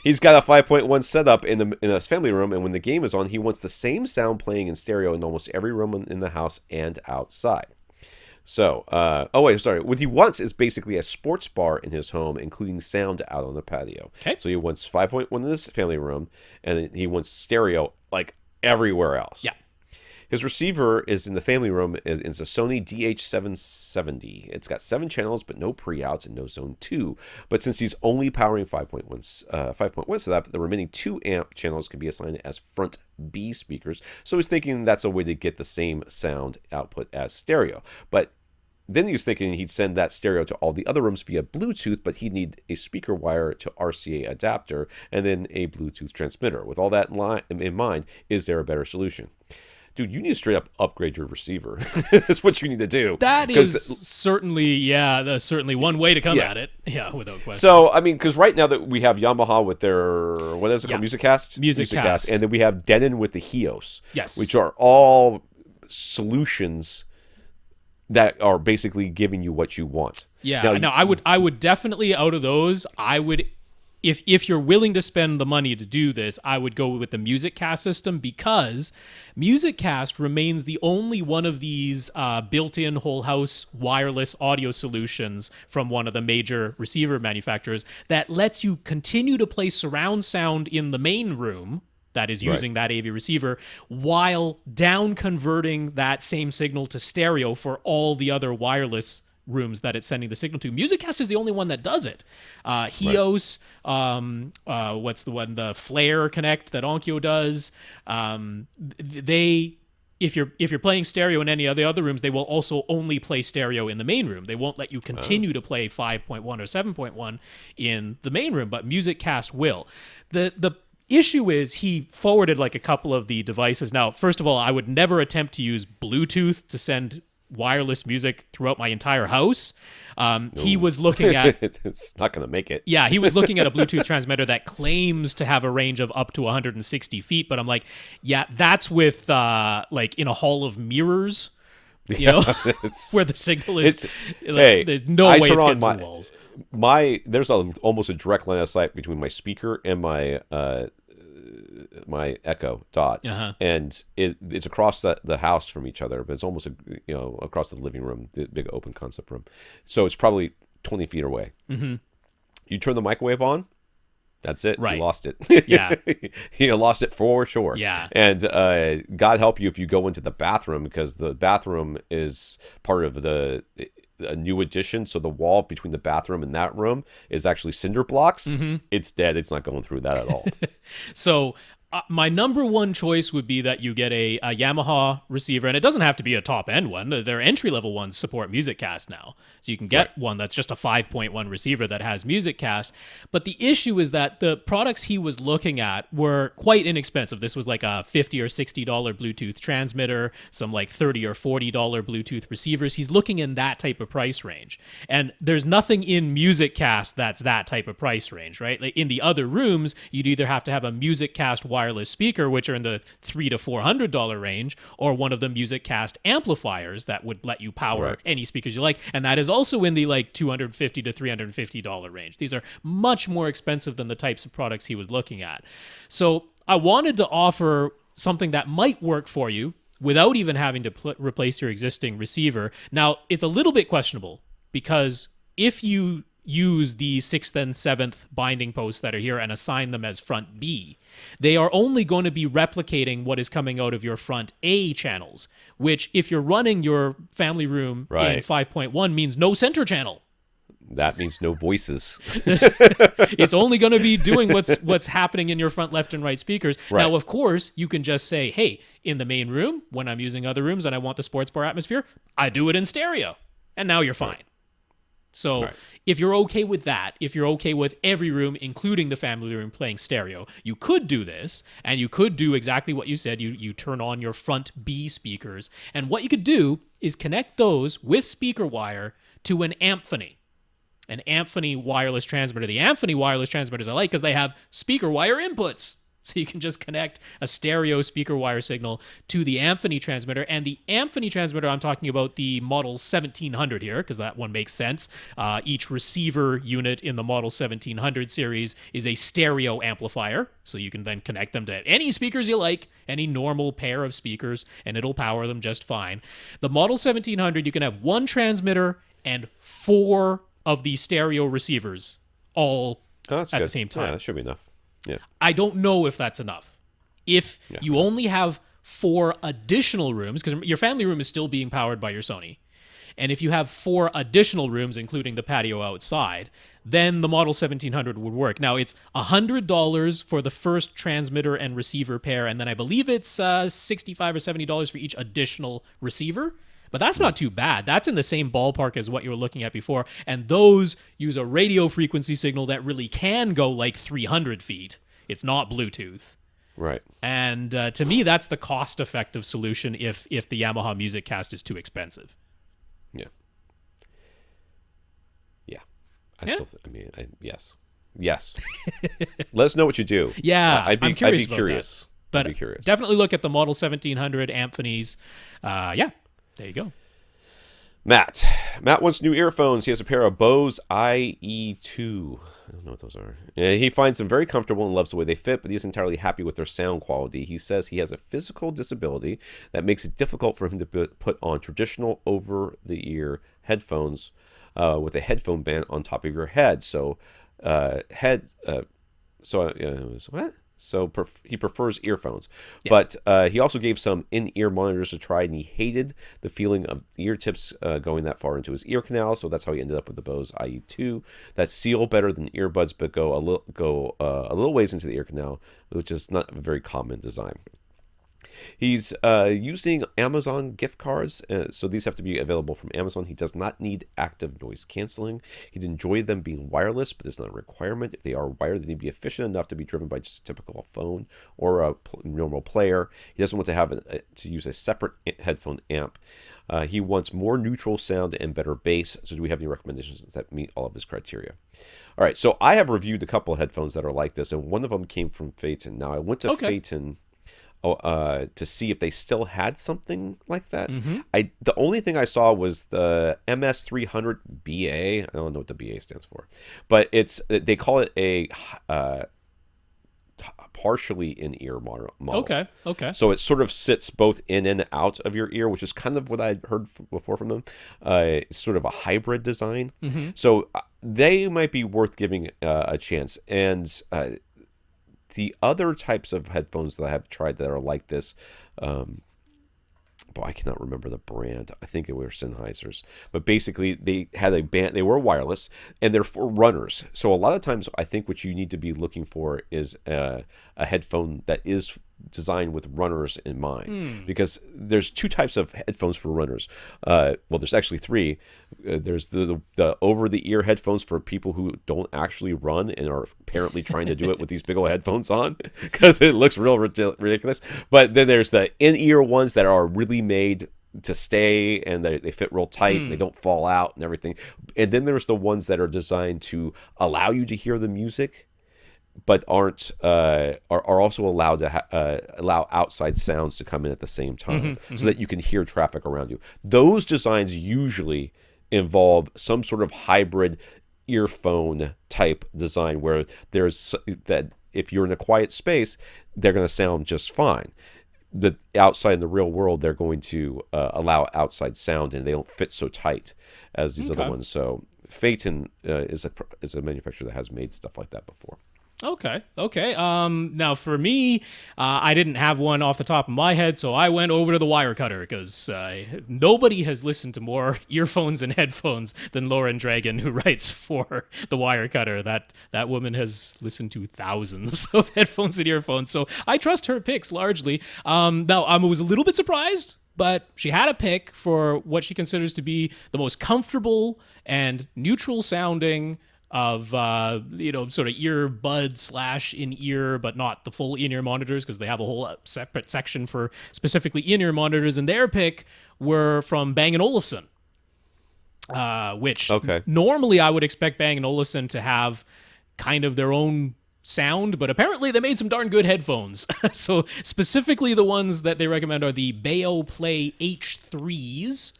He's got a 5.1 setup in his family room, and when the game is on, he wants the same sound playing in stereo in almost every room in the house and outside. So, what he wants is basically a sports bar in his home, including sound out on the patio. Okay. So he wants 5.1 in this family room, and he wants stereo like everywhere else. Yeah. His receiver is in the family room. It's a Sony DH770. It's got 7 channels, but no pre-outs and no zone 2. But since he's only powering 5.1, so that the remaining 2 amp channels can be assigned as front B speakers. So he's thinking that's a way to get the same sound output as stereo. But then he was thinking he'd send that stereo to all the other rooms via Bluetooth, but he'd need a speaker wire to RCA adapter and then a Bluetooth transmitter. With all that in mind, is there a better solution? Dude, you need to straight up upgrade your receiver. That's what you need to do. That is certainly, that's certainly one way to come at it. Yeah, without question. So, I mean, because right now that we have Yamaha with their, what is it called, MusicCast? MusicCast. And then we have Denon with the Hios. Yes. Which are all solutions that are basically giving you what you want. Yeah, now, I would definitely, out of those, I would... If you're willing to spend the money to do this, I would go with the MusicCast system, because MusicCast remains the only one of these built-in whole house wireless audio solutions from one of the major receiver manufacturers that lets you continue to play surround sound in the main room that is using that AV receiver, while down converting that same signal to stereo for all the other wireless rooms that it's sending the signal to. MusicCast is the only one that does it. Hios, what's the one? The Flare Connect that Onkyo does. If you're playing stereo in any of the other rooms, they will also only play stereo in the main room. They won't let you continue to play 5.1 or 7.1 in the main room, but MusicCast will. The issue is he forwarded like a couple of the devices. Now, first of all, I would never attempt to use Bluetooth to send wireless music throughout my entire house. He was looking at... It's not going to make it. Yeah, he was looking at a Bluetooth transmitter that claims to have a range of up to 160 feet, but I'm like, yeah, that's with like in a hall of mirrors, you know, where the signal is... there's no way it's getting through walls. There's almost a direct line of sight between my speaker and my Echo Dot, and it's across the house from each other, but it's almost across the living room, the big open concept room. So it's probably 20 feet away. Mm-hmm. You turn the microwave on, that's it. Right. You lost it. Yeah, you lost it for sure. Yeah, and God help you if you go into the bathroom, because the bathroom is part of a new addition, so the wall between the bathroom and that room is actually cinder blocks. Mm-hmm. It's dead. It's not going through that at all. So my number one choice would be that you get a Yamaha receiver, and it doesn't have to be a top-end one. Their entry-level ones support MusicCast now, so you can get one that's just a 5.1 receiver that has MusicCast. But the issue is that the products he was looking at were quite inexpensive. This was like a $50 or $60 Bluetooth transmitter, some like $30 or $40 Bluetooth receivers. He's looking in that type of price range, and there's nothing in MusicCast that's that type of price range, right? Like in the other rooms, you'd either have to have a MusicCast wireless speaker, which are in the $300 to $400 range, or one of the MusicCast amplifiers that would let you power any speakers you like, and that is also in the like $250 to $350 range. These are much more expensive than the types of products he was looking at. So I wanted to offer something that might work for you without even having to replace your existing receiver. Now, it's a little bit questionable, because if you use the 6th and 7th binding posts that are here and assign them as front B, they are only going to be replicating what is coming out of your front A channels, which if you're running your family room in 5.1 means no center channel. That means no voices. It's only going to be doing what's happening in your front left and right speakers. Right. Now, of course, you can just say, hey, in the main room, when I'm using other rooms and I want the sports bar atmosphere, I do it in stereo. And now you're fine. Right. So if you're okay with that, if you're okay with every room, including the family room, playing stereo, you could do this, and you could do exactly what you said. You turn on your front B speakers, and what you could do is connect those with speaker wire to an Amphony wireless transmitter. The Amphony wireless transmitters I like because they have speaker wire inputs. So you can just connect a stereo speaker wire signal to the Amphony transmitter. And the Amphony transmitter, I'm talking about the Model 1700 here, because that one makes sense. Each receiver unit in the Model 1700 series is a stereo amplifier. So you can then connect them to any speakers you like, any normal pair of speakers, and it'll power them just fine. The Model 1700, you can have one transmitter and 4 of the stereo receivers all at the same time. Yeah, that should be enough. Yeah. I don't know if that's enough. If you only have 4 additional rooms, because your family room is still being powered by your Sony, and if you have 4 additional rooms, including the patio outside, then the Model 1700 would work. Now, it's $100 for the first transmitter and receiver pair, and then I believe it's $65 or $70 for each additional receiver. But that's not too bad. That's in the same ballpark as what you were looking at before, and those use a radio frequency signal that really can go like 300 feet. It's not Bluetooth. Right. And to me, that's the cost-effective solution if the Yamaha MusicCast is too expensive. Yeah. Yeah. Yes. Yes. Let us know what you do. Yeah, I'm curious. I'd be curious. But I'd be curious. Definitely look at the Model 1700 Amphonies. Yeah, there you go. Matt wants new earphones. He has a pair of Bose IE2. I don't know what those are. He finds them very comfortable and loves the way they fit, but he isn't entirely happy with their sound quality. He says he has a physical disability that makes it difficult for him to put on traditional over-the-ear headphones with a headphone band on top of your head. What? So he prefers earphones. Yeah. But he also gave some in-ear monitors to try, and he hated the feeling of ear tips going that far into his ear canal. So that's how he ended up with the Bose IE2 that seal better than earbuds, but go a little ways into the ear canal, which is not a very common design. He's using Amazon gift cards, so these have to be available from Amazon. He does not need active noise canceling. He'd enjoy them being wireless, but it's not a requirement. If they are wired, they need to be efficient enough to be driven by just a typical phone or a normal player. He doesn't want to have to use a separate headphone amp. He wants more neutral sound and better bass. So do we have any recommendations that meet all of his criteria? All right, so I have reviewed a couple of headphones that are like this, and one of them came from Phiaton. Now, I went to Phiaton to see if they still had something like that. Mm-hmm. The only thing I saw was the MS-300 BA. I don't know what the BA stands for, but they call it a partially in-ear model. Okay. So it sort of sits both in and out of your ear, which is kind of what I'd heard before from them. It's sort of a hybrid design. Mm-hmm. So they might be worth giving a chance. And the other types of headphones that I have tried that are like this, I cannot remember the brand. I think they were Sennheisers. But basically, they had a band. They were wireless, and they're for runners. So a lot of times, I think what you need to be looking for is a headphone that is designed with runners in mind, because there's 2 types of headphones for runners. There's actually 3. There's the over-the-ear headphones for people who don't actually run and are apparently trying to do it with these big old headphones on because it looks real ridiculous. But then there's the in-ear ones that are really made to stay, and they fit real tight and they don't fall out and everything. And then there's the ones that are designed to allow you to hear the music, but are also allowed to allow outside sounds to come in at the same time, so that you can hear traffic around you. Those designs usually involve some sort of hybrid earphone type design, where there's that if you're in a quiet space, they're going to sound just fine. The outside in the real world, they're going to allow outside sound, and they don't fit so tight as these other ones. So Phiaton is a manufacturer that has made stuff like that before. Okay. Now for me, I didn't have one off the top of my head, so I went over to the wire cutter, because nobody has listened to more earphones and headphones than Lauren Dragon, who writes for the wire cutter. That woman has listened to thousands of headphones and earphones, so I trust her picks largely. Now, I was a little bit surprised, but she had a pick for what she considers to be the most comfortable and neutral sounding of sort of earbud / in-ear, but not the full in-ear monitors, because they have a whole separate section for specifically in-ear monitors, and their pick were from Bang & Olufsen, which normally I would expect Bang & Olufsen to have kind of their own sound, but apparently they made some darn good headphones. So specifically the ones that they recommend are the Beoplay H3s,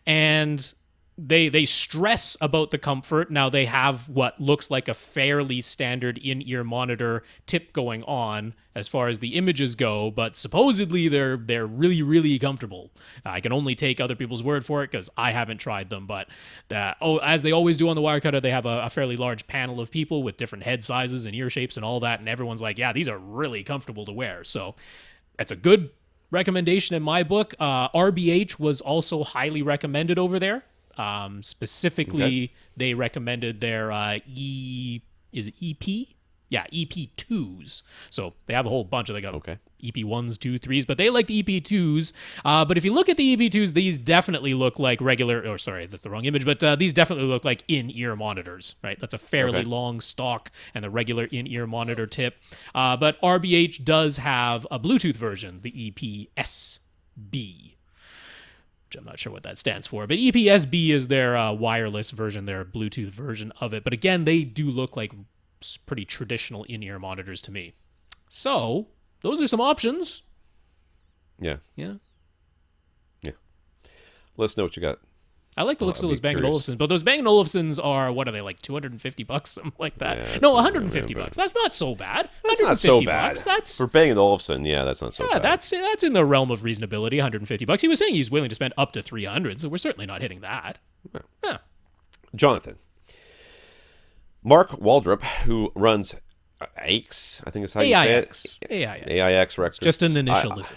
and they stress about the comfort. Now, they have what looks like a fairly standard in-ear monitor tip going on as far as the images go, but supposedly they're really, really comfortable. I can only take other people's word for it because I haven't tried them, but as they always do on the Wirecutter, they have a fairly large panel of people with different head sizes and ear shapes and all that, and everyone's like, yeah, these are really comfortable to wear. So it's a good recommendation in my book. RBH was also highly recommended over there. Specifically, they recommended their is it EP? Yeah, EP2s. So they have a whole bunch of, they got EP1s, 2, 3s, but they like the EP2s. But if you look at the EP2s, these definitely look like that's the wrong image, but these definitely look like in-ear monitors, right? That's a fairly long stock and the regular in-ear monitor tip. But RBH does have a Bluetooth version, the EP-SB. Which I'm not sure what that stands for, but EP-SB is their wireless version, their Bluetooth version of it. But again, they do look like pretty traditional in-ear monitors to me. So those are some options. Yeah. Yeah. Let us know what you got. I like the looks of those Bang & Olufsen, but those Bang & Olufsens are, what are they, like $250, something like that? Yeah, no, $150. That's not so bad. That's not so bad. That's for Bang & Olufsen. Yeah, that's not so bad. That's in the realm of reasonability. $150. He was saying he's willing to spend up to $300, so we're certainly not hitting that. Yeah. Jonathan, Mark Waldrop, who runs AIX, I think is how you say it. AIX Records. Just an initialism.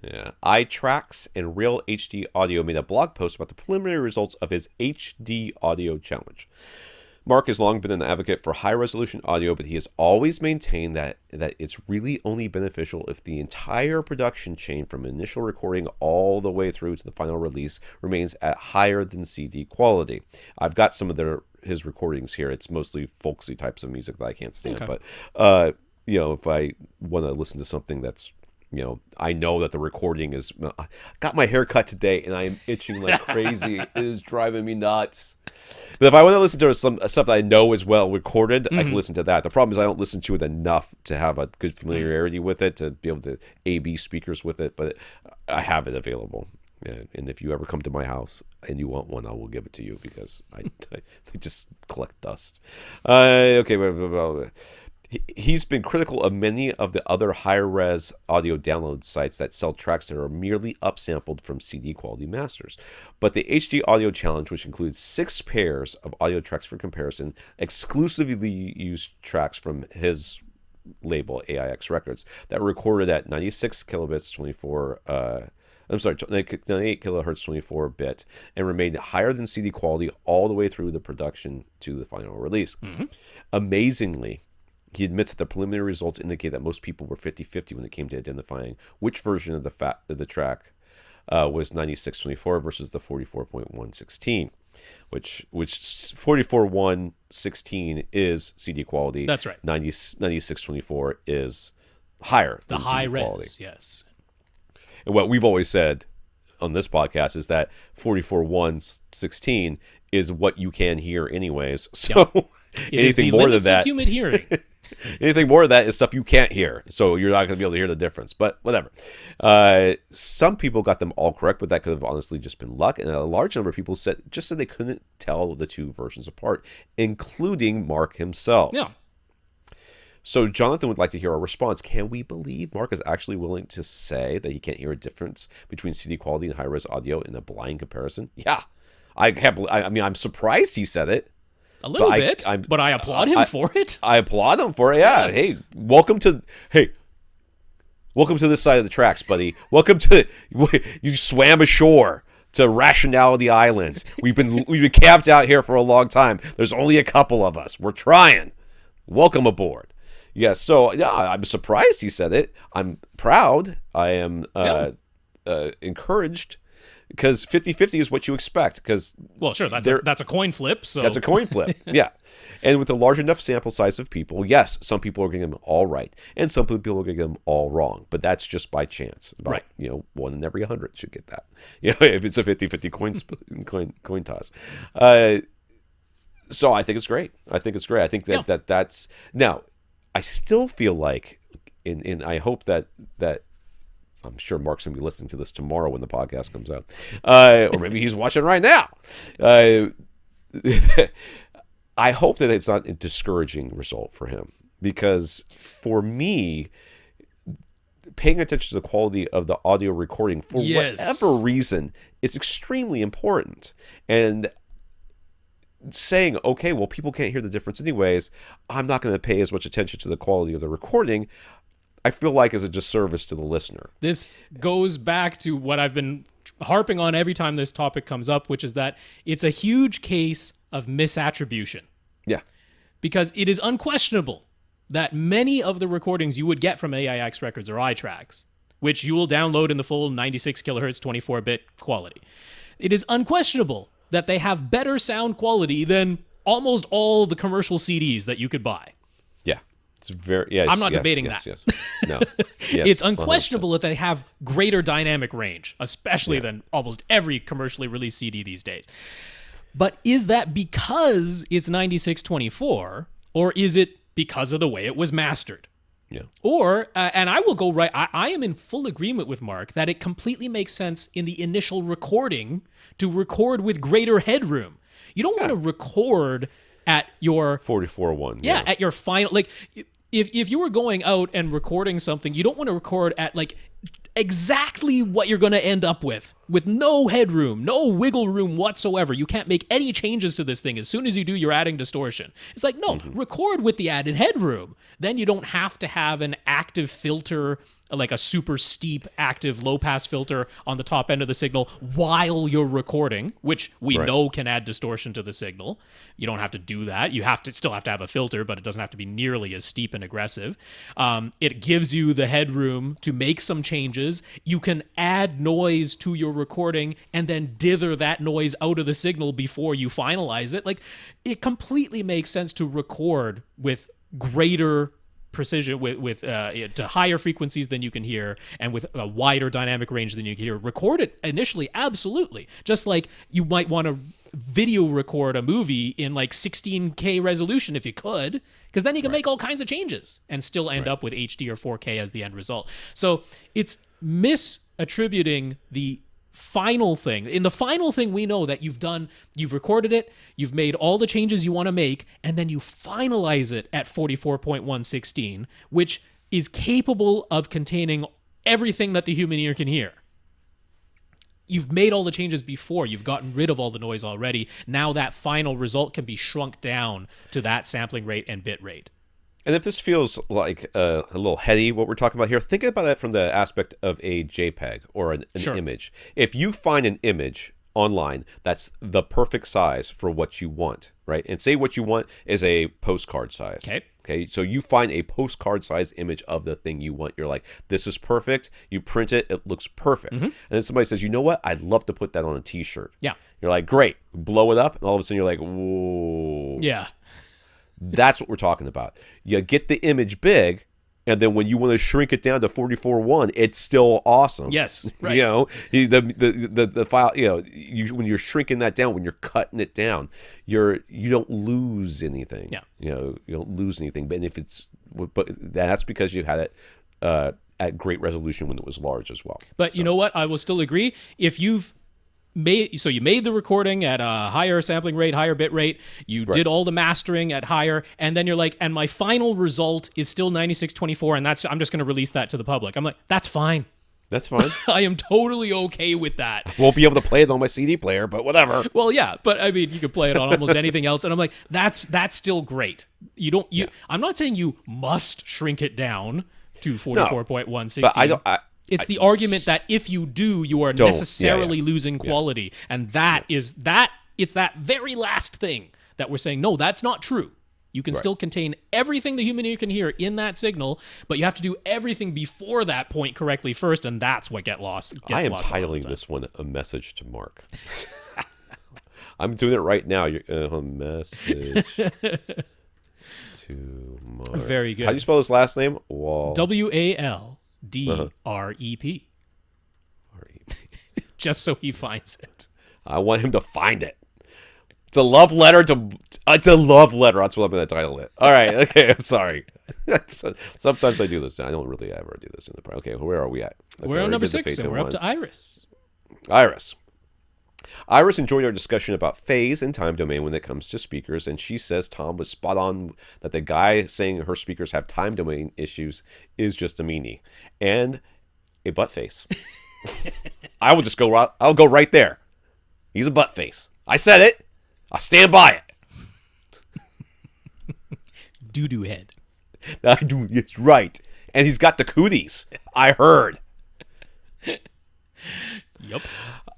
Yeah. iTracks and Real HD Audio made a blog post about the preliminary results of his HD Audio Challenge. Mark has long been an advocate for high-resolution audio, but he has always maintained that it's really only beneficial if the entire production chain from initial recording all the way through to the final release remains at higher than CD quality. I've got some of his recordings here. It's mostly folksy types of music that I can't stand. But, if I want to listen to something that's, I know that the recording is... I got my hair cut today, and I am itching like crazy. It is driving me nuts. But if I want to listen to some stuff that I know is well recorded, I can listen to that. The problem is I don't listen to it enough to have a good familiarity with it, to be able to A/B speakers with it. But I have it available. And if you ever come to my house and you want one, I will give it to you because they just collect dust. He's been critical of many of the other high-res audio download sites that sell tracks that are merely upsampled from CD quality masters. But the HD Audio Challenge, which includes 6 pairs of audio tracks for comparison, exclusively used tracks from his label AIX Records that were recorded at 96 kilobits 98 kilohertz 24-bit and remained higher than CD quality all the way through the production to the final release. Amazingly, he admits that the preliminary results indicate that most people were 50-50 when it came to identifying which version of the track was 9624 versus the 44.116, which 44.116 is CD quality. That's right. 9624 is higher than the high CD quality. res, yes. And what we've always said on this podcast is that 44.116 is what you can hear anyways. So anything more than that, human hearing. Anything more than that is stuff you can't hear. So you're not going to be able to hear the difference. But whatever. Some people got them all correct, but that could have honestly just been luck. And a large number of people said they couldn't tell the two versions apart, including Mark himself. Yeah. So Jonathan would like to hear our response. Can we believe Mark is actually willing to say that he can't hear a difference between CD quality and high-res audio in a blind comparison? Yeah. I can't believe, I'm surprised he said it. A little bit, but I applaud him for it. I applaud him for it, yeah. Hey, welcome to this side of the tracks, buddy. You swam ashore to Rationality Island. We've been camped out here for a long time. There's only a couple of us. We're trying. Welcome aboard. Yes, so yeah, I'm surprised he said it. I'm proud. I am encouraged. Because 50-50 is what you expect. Well, sure, that's a coin flip. So that's a coin flip, yeah. And with a large enough sample size of people, yes, some people are getting them all right, and some people are getting them all wrong. But that's just by chance. Right. 1 in every 100 should get that. If it's a 50-50 coin toss. So I think it's great. I think that's now. I still feel like, and I hope that. I'm sure Mark's going to be listening to this tomorrow when the podcast comes out. Or maybe he's watching right now. I hope that it's not a discouraging result for him. Because for me, paying attention to the quality of the audio recording, for whatever reason, is extremely important. And saying, okay, well, people can't hear the difference anyways, I'm not going to pay as much attention to the quality of the recording. I feel like is a disservice to the listener. This goes back to what I've been harping on every time this topic comes up, which is that it's a huge case of misattribution. Yeah. Because it is unquestionable that many of the recordings you would get from AIX Records are iTracks, which you will download in the full 96 kilohertz 24-bit quality. It is unquestionable that they have better sound quality than almost all the commercial CDs that you could buy. Yeah. It's very, yes, I'm not debating that. that. No. Yes, it's unquestionable 100%. That they have greater dynamic range, especially than almost every commercially released CD these days. But is that because it's 9624, or is it because of the way it was mastered? Yeah. Or, and I will go right, I am in full agreement with Mark that it completely makes sense in the initial recording to record with greater headroom. You don't want to record at your 44.1. Yeah, at your final, like if you were going out and recording something, you don't want to record at like exactly what you're going to end up with no headroom, no wiggle room whatsoever. You can't make any changes to this thing. As soon as you do, you're adding distortion. It's like, no, record with the added headroom. Then you don't have to have an active filter, like a super steep active low-pass filter on the top end of the signal while you're recording, which we know can add distortion to the signal. You don't have to do that. You still have to have a filter, but it doesn't have to be nearly as steep and aggressive. It gives you the headroom to make some changes. You can add noise to your recording and then dither that noise out of the signal before you finalize it. Like, it completely makes sense to record with greater precision, with to higher frequencies than you can hear, and with a wider dynamic range than you can hear. Record it initially, absolutely. Just like you might want to video record a movie in like 16K resolution if you could, because then you can make all kinds of changes and still end up with HD or 4K as the end result. So it's misattributing the final thing. In the final thing, we know that you've recorded it, you've made all the changes you want to make, and then you finalize it at 44.116, which is capable of containing everything that the human ear can hear. You've made all the changes before. You've gotten rid of all the noise already. Now that final result can be shrunk down to that sampling rate and bit rate. And if this feels like a little heady, what we're talking about here, think about that from the aspect of a JPEG or an image. If you find an image online that's the perfect size for what you want, right? And say what you want is a postcard size. Okay. So you find a postcard size image of the thing you want. You're like, this is perfect. You print it. It looks perfect. And then somebody says, you know what? I'd love to put that on a t-shirt. Yeah. You're like, great. Blow it up. And all of a sudden you're like, whoa. Yeah. That's what we're talking about. You get the image big, and then when you want to shrink it down to 44.1, it's still awesome. Yes, right. You know, the file. You know, when you're shrinking that down, when you're cutting it down, you don't lose anything. Yeah. You know, you don't lose anything. But that's because you had it at great resolution when it was large as well. But you know what? I will still agree. If you made the recording at a higher sampling rate, higher bit rate, you did all the mastering at higher, and then you're like, and my final result is still 9624, and I'm just going to release that to the public. I'm like, that's fine. That's fine. I am totally okay with that. Won't be able to play it on my CD player, but whatever. Well, yeah, but I mean, you could play it on almost anything else, and I'm like, that's still great. I'm not saying you must shrink it down to 44.116. But it's the argument that if you do, you are necessarily losing quality. And it's that very last thing that we're saying, no, that's not true. You can still contain everything the human ear can hear in that signal, but you have to do everything before that point correctly first, and that's what gets lost. I am titling this one A Message to Mark. I'm doing it right now. A message to Mark. Very good. How do you spell his last name? Wall. WALDREP. Just so he finds it. I want him to find it. It's a love letter. That's what I'm going to title it. All right. Okay. I'm sorry. Sometimes I do this. I don't really ever do this in the. Okay. Where are we at? Okay, we're on number 6, and we're up to Iris. Iris enjoyed our discussion about phase and time domain when it comes to speakers, and she says Tom was spot on that the guy saying her speakers have time domain issues is just a meanie and a butt face. I'll go right there. He's a butt face. I said it. I stand by it. Doo-doo head. I do. It's right. And he's got the cooties. I heard. Yep.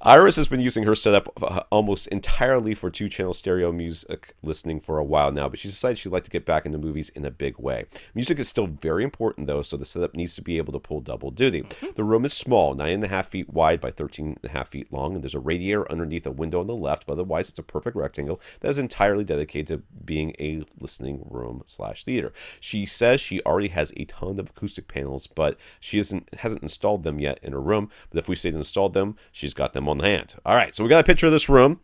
Iris has been using her setup almost entirely for 2-channel stereo music listening for a while now, but she decided she'd like to get back into movies in a big way. Music is still very important, though, so the setup needs to be able to pull double duty. The room is small, 9.5 feet wide by 13.5 feet long, and there's a radiator underneath a window on the left, but otherwise it's a perfect rectangle that is entirely dedicated to being a listening room/theater. She says she already has a ton of acoustic panels, but she hasn't installed them yet in her room, but if we say to install them, she's got them on the hand. All right, so we got a picture of this room.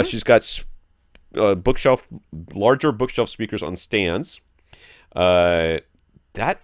She's got larger bookshelf speakers on stands. That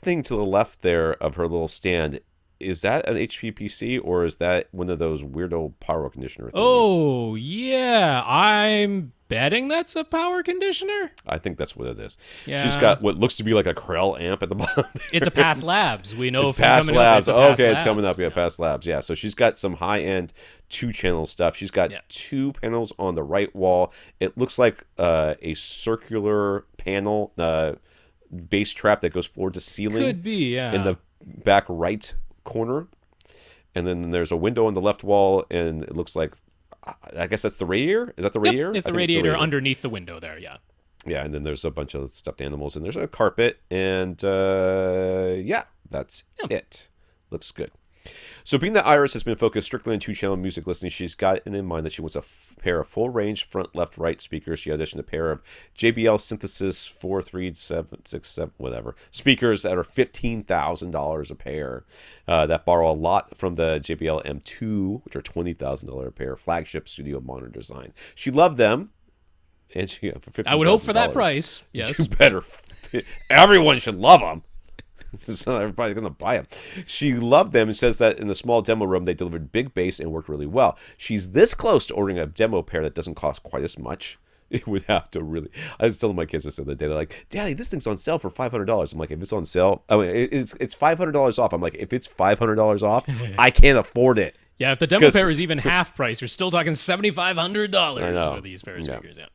thing to the left there of her little stand, is that an HP PC or is that one of those weirdo power conditioner things? Oh, yeah. I'm betting that's a power conditioner. I think that's what it is. Yeah. She's got what looks to be like a Krell amp at the bottom. It's a Past Labs. We know it's Past Labs. It's coming up. Yeah, Yeah. Past Labs. Yeah, so she's got some high-end 2-channel stuff. She's got 2 panels on the right wall. It looks like a circular panel, bass trap that goes floor to ceiling. Could be, yeah. In the back right corner. And then there's a window on the left wall, and it looks like, I guess that's the radiator? Is that the radiator? It's the radiator underneath the window there, yeah. Yeah, and then there's a bunch of stuffed animals, and there's a carpet, and that's it. Looks good. So being that Iris has been focused strictly on 2-channel music listening, she's got it in mind that she wants a pair of full-range front, left, right speakers. She auditioned a pair of JBL Synthesis 43767 whatever speakers that are $15,000 a pair. That borrow a lot from the JBL M2, which are $20,000 a pair, flagship studio monitor design. She loved them. And she for $15,000. I would hope for that price. Yes. You better. Everyone should love them. So everybody's going to buy them. She loved them and says that in the small demo room, they delivered big bass and worked really well. She's this close to ordering a demo pair that doesn't cost quite as much. It would have to really... I was telling my kids this the other day. They're like, Daddy, this thing's on sale for $500. I'm like, if it's on sale... I mean, it's $500 off. I'm like, if it's $500 off, I can't afford it. Yeah, if the demo pair is even half price, you're still talking $7,500 for these pair of speakers. Yeah.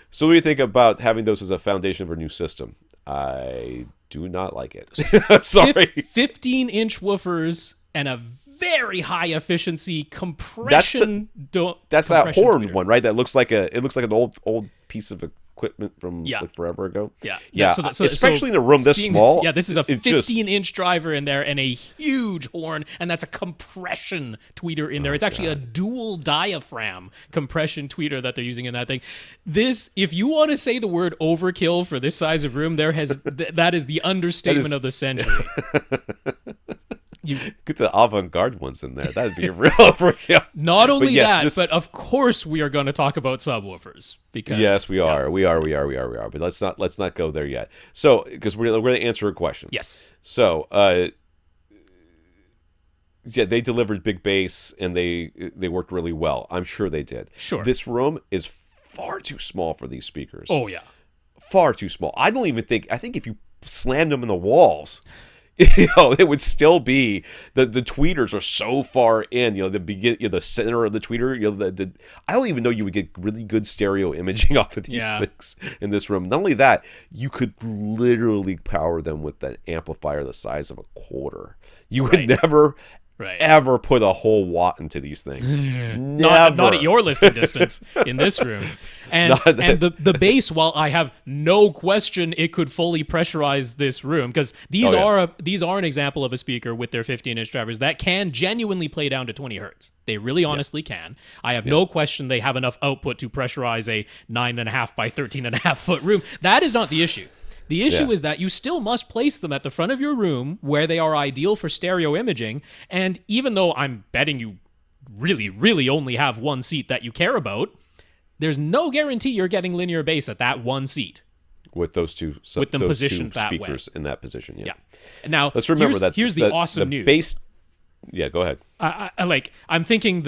So what do you think about having those as a foundation of a new system? I do not like it. I'm sorry. 15-inch woofers and a very high efficiency compression. That's that horn tweeter one, right? That looks like an old piece of equipment from like forever ago. Yeah. So especially in a room this small. Yeah, this is a 15-inch driver in there and a huge horn, and that's a compression tweeter in there. It's actually a dual diaphragm compression tweeter that they're using in that thing. This, if you want to say the word overkill for this size of room, that is the understatement of the century. You get the avant-garde ones in there. That'd be a real overkill. Not only but of course we are going to talk about subwoofers because yes, we are. But let's not go there yet. So because we're going to answer her questions. Yes. So they delivered big bass and they worked really well. I'm sure they did. Sure. This room is far too small for these speakers. Oh yeah. Far too small. I think if you slammed them in the walls, it would still be the tweeters are so far in. The center of the tweeter. I don't even know you would get really good stereo imaging off of these things in this room. Not only that, you could literally power them with an amplifier the size of a quarter. You would never. Ever put a whole watt into these things. Not at your listing distance in this room. And the bass, while I have no question it could fully pressurize this room, because these are an example of a speaker with their 15-inch drivers that can genuinely play down to 20 hertz. They really honestly can. I have no question they have enough output to pressurize a 9.5 by 13.5 foot room. That is not the issue. The issue is that you still must place them at the front of your room where they are ideal for stereo imaging. And even though I'm betting you really, really only have one seat that you care about, there's no guarantee you're getting linear bass at that one seat. With those two positioned that speakers in that position. Yeah. Now, let's remember here's the awesome news. Bass. Yeah, go ahead. I'm thinking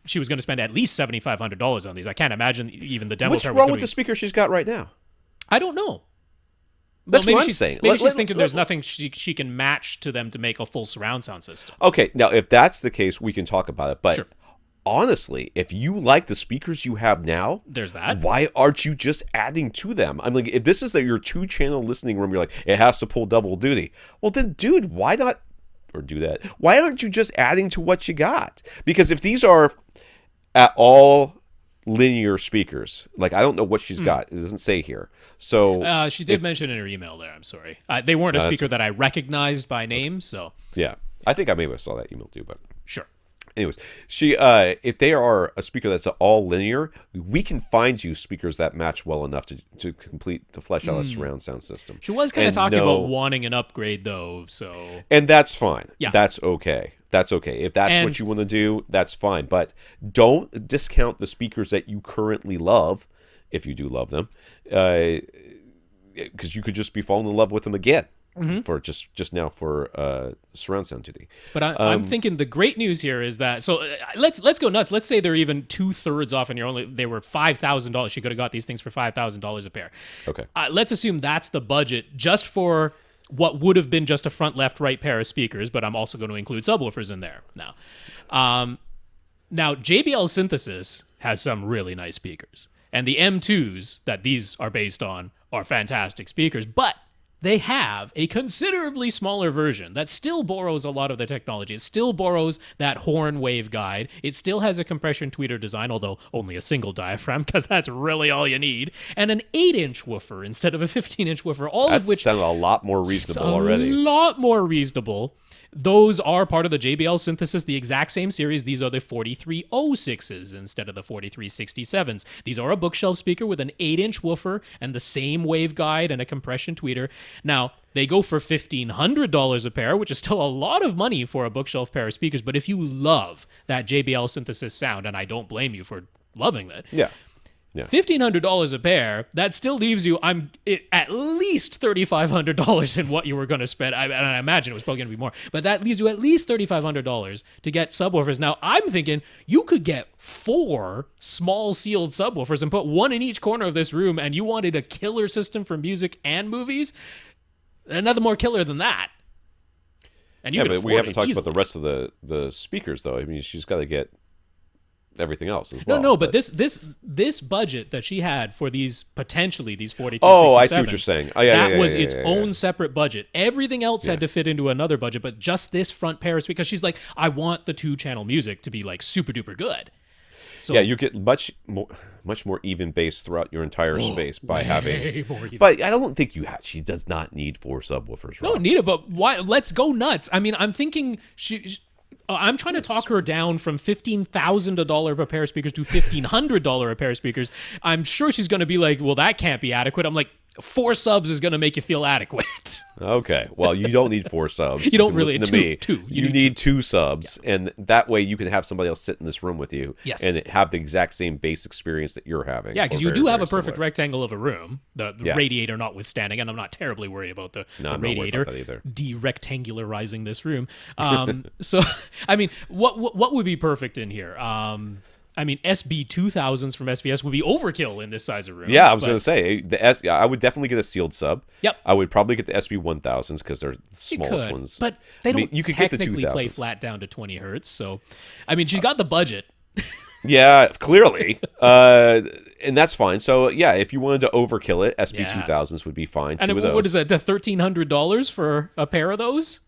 she was going to spend at least $7,500 on these. I can't imagine even the demo. What's wrong with the speaker she's got right now? I don't know. That's what I'm saying. Maybe she's thinking there's nothing she can match to them to make a full surround sound system. Okay, now if that's the case, we can talk about it. But honestly, if you like the speakers you have now, there's that. Why aren't you just adding to them? I'm like, if this is your 2-channel listening room, you're like, it has to pull double duty. Well, then, dude, why not? Or do that? Why aren't you just adding to what you got? Because if these are at all linear speakers, like I don't know what she's got. It doesn't say here. So she did mention in her email there. I'm sorry, they weren't a speaker that I recognized by name. So yeah, I think I maybe saw that email too, but sure. Anyways, if they are a speaker that's all linear, we can find you speakers that match well enough to flesh out a surround sound system. She was kind of talking about wanting an upgrade though, so and that's fine. Yeah, that's okay. That's okay. If that's what you want to do, that's fine. But don't discount the speakers that you currently love, if you do love them, because you could just be falling in love with them again. For just now for surround sound tuning. But I'm thinking the great news here is that let's go nuts. Let's say they're even 2/3 off, and they were $5,000. She could have got these things for $5,000 a pair. Okay. Let's assume that's the budget just for what would have been just a front, left, right pair of speakers. But I'm also going to include subwoofers in there now. Now JBL Synthesis has some really nice speakers, and the M2s that these are based on are fantastic speakers, but they have a considerably smaller version that still borrows a lot of the technology. It still borrows that horn waveguide. It still has a compression tweeter design, although only a single diaphragm, because that's really all you need. And an 8-inch woofer instead of a 15-inch woofer, of which sounds a lot more reasonable already. A lot more reasonable. Those are part of the JBL Synthesis, the exact same series. These are the 4306s instead of the 4367s. These are a bookshelf speaker with an 8-inch woofer and the same waveguide and a compression tweeter. Now, they go for $1,500 a pair, which is still a lot of money for a bookshelf pair of speakers. But if you love that JBL Synthesis sound, and I don't blame you for loving that. Yeah. $1,500 a pair, that still leaves you at least $3,500 in what you were going to spend. And I imagine it was probably going to be more, but that leaves you at least $3,500 to get subwoofers. Now, I'm thinking you could get 4 small sealed subwoofers and put one in each corner of this room, and you wanted a killer system for music and movies, another more killer than that. And you but we haven't talked about the rest of the speakers, though. I mean, she's got to get everything else as well. No, but this budget that she had for these 4367. Oh, I see what you're saying. That was its own separate budget. Everything else had to fit into another budget, but just this front pair is because she's like, I want the 2-channel music to be like super duper good. So, yeah, you get much more even bass throughout your entire space by having. But I don't think she does not need 4 subwoofers. No, need it, but why? Let's go nuts. I mean, I'm thinking I'm trying to talk her down from $15,000 a pair of speakers to $1,500 a pair of speakers. I'm sure she's going to be like, well, that can't be adequate. I'm like, 4 subs is going to make you feel adequate. Okay. Well, you don't need 4 subs. You don't really need two. You need 2 subs, and that way you can have somebody else sit in this room with you and have the exact same bass experience that you're having. Yeah, because you do have a perfect rectangle of a room, the radiator notwithstanding, and I'm not terribly worried about the radiator de-rectangularizing this room. So, I mean, what would be perfect in here? I mean, SB-2000s from SVS would be overkill in this size of room. Yeah, I was going to say, I would definitely get a sealed sub. Yep. I would probably get the SB-1000s because they're the smallest ones. But they don't technically play flat down to 20 hertz. So, I mean, she's got the budget. Yeah, clearly. And that's fine. So, yeah, if you wanted to overkill it, SB-2000s would be fine. And what is that, the $1,300 for a pair of those?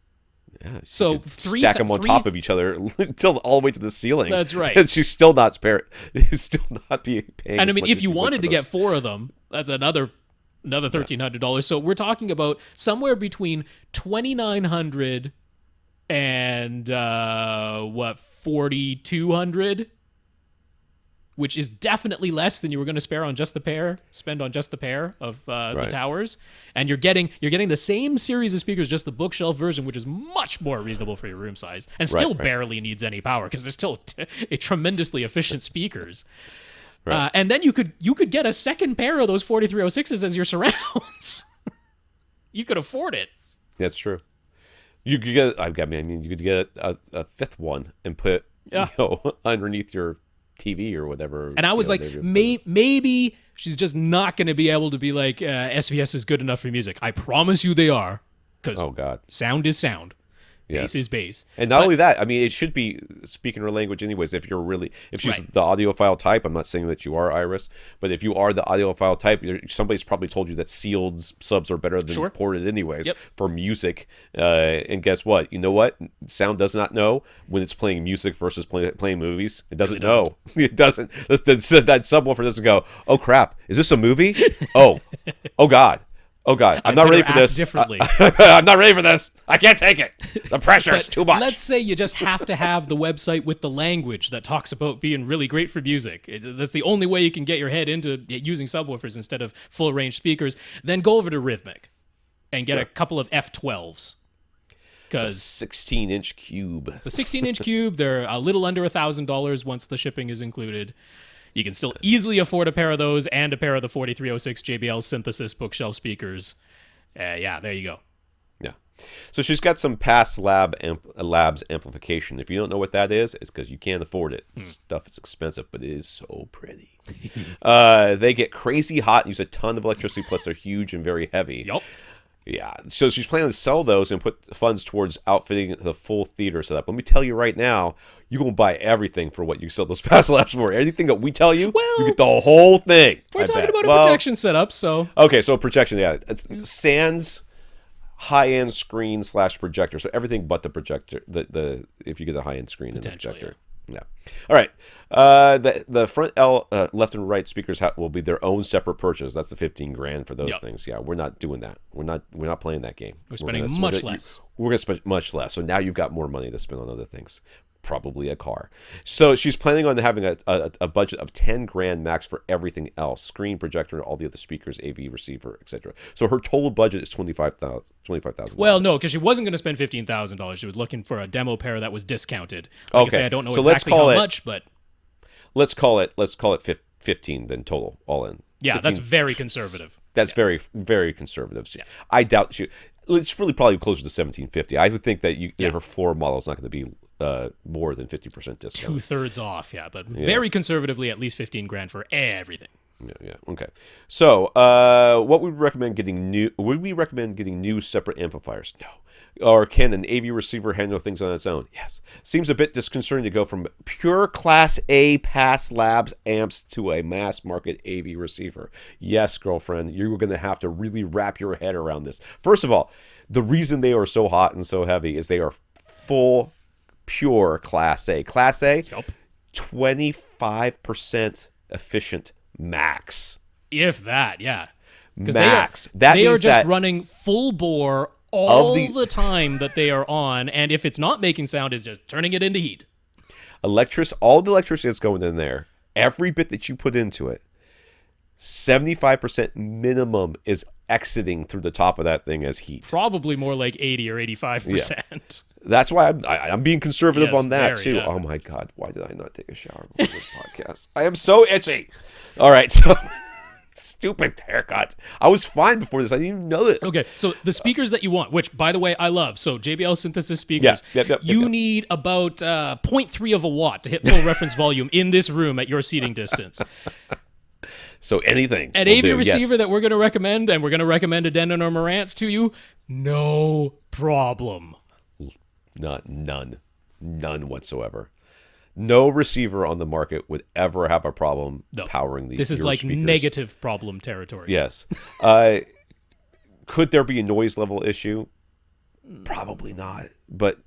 Yeah, so stack them on top of each other until all the way to the ceiling. That's right. And she's still not be paying. And I mean, if you wanted to get 4 of them, that's another $1,300. So we're talking about somewhere between $2,900 and $4,200, which is definitely less than you were going to spend on just the pair of the towers. And you're getting the same series of speakers, just the bookshelf version, which is much more reasonable for your room size, and still barely needs any power because they're still tremendously efficient speakers. Right. And then you could get a second pair of those 4306s as your surrounds. You could afford it. That's true. You could get. You could get a 5th one and put underneath your TV or whatever. And I was like, maybe she's just not going to be able to be like, SVS is good enough for music. I promise you they are. Because sound is sound. Bass is bass. And not only that, I mean, it should be speaking her language anyways. If she's the audiophile type, I'm not saying that you are, Iris, but if you are the audiophile type, somebody's probably told you that sealed subs are better than ported anyways for music. And guess what? You know what? Sound does not know when it's playing music versus playing movies. It doesn't know. It doesn't. That subwoofer doesn't go, oh crap, is this a movie? oh God. Oh God, I'm not ready for this. Differently. I'm not ready for this. I can't take it. The pressure is too much. Let's say you just have to have the website with the language that talks about being really great for music. That's the only way you can get your head into using subwoofers instead of full range speakers. Then go over to Rythmik and get a couple of F12s. Because 16-inch cube. It's a 16-inch cube. They're a little under $1,000 once the shipping is included. You can still easily afford a pair of those and a pair of the 4306 JBL Synthesis bookshelf speakers. Yeah, there you go. Yeah. So she's got some past labs amplification. If you don't know what that is, it's because you can't afford it. Stuff is expensive, but it is so pretty. They get crazy hot and use a ton of electricity, plus they're huge and very heavy. Yep. Yeah, so she's planning to sell those and put funds towards outfitting the full theater setup. Let me tell you right now, you're going to buy everything for what you sell those past labs for. Anything that we tell you, you get the whole thing. We're talking about a projection setup, so... Okay, so projection, yeah. It's sans high-end screen / projector. So everything but the projector, if you get a high-end screen and the projector. Yeah. All right. The front left and right speakers will be their own separate purchase. That's the $15,000 for those things. Yeah, we're not doing that. We're not playing that game. We're spending much less. We're going to spend much less. So now you've got more money to spend on other things. Probably a car. So she's planning on having a budget of $10,000 max for everything else: screen, projector, all the other speakers, AV receiver, etc. So her total budget is $25,000. Well, no, because she wasn't going to spend $15,000. She was looking for a demo pair that was discounted. Like I say, I don't know exactly how much, but let's call it 15 then total, all in. Yeah, that's very conservative. That's very, very conservative. Yeah. I doubt it's really probably closer to $1,750. I would think that her floor model is not going to be more than 50% discount. 2/3 off, but very conservatively, at least $15,000 for everything. Yeah. Okay. So, what would we recommend getting new? Would we recommend getting new separate amplifiers? No. Or can an AV receiver handle things on its own? Yes. Seems a bit disconcerting to go from pure Class A past labs amps to a mass market AV receiver. Yes, girlfriend, you're going to have to really wrap your head around this. First of all, the reason they are so hot and so heavy is they are full, pure Class A. Class A, 25% efficient max. If that, yeah. Max. They are just running full bore all the time that they are on, and if it's not making sound, it's just turning it into heat. All the electricity that's going in there, every bit that you put into it, 75% minimum is exiting through the top of that thing as heat. Probably more like 80 or 85%. Yeah. That's why I'm being conservative on that too. Yeah. Oh my God, why did I not take a shower before this podcast? I am so itchy. All right, so stupid haircut. I was fine before this. I didn't even know this. Okay, so the speakers that you want, which by the way I love, so JBL Synthesis speakers. You need about 0.3 of a watt to hit full reference volume in this room at your seating distance. So anything. An AV receiver that we're going to recommend, and we're going to recommend a Denon or Marantz to you, no problem. None whatsoever. No receiver on the market would ever have a problem powering these. This is like speakers. Negative problem territory. Yes. Could there be a noise level issue? Probably not. But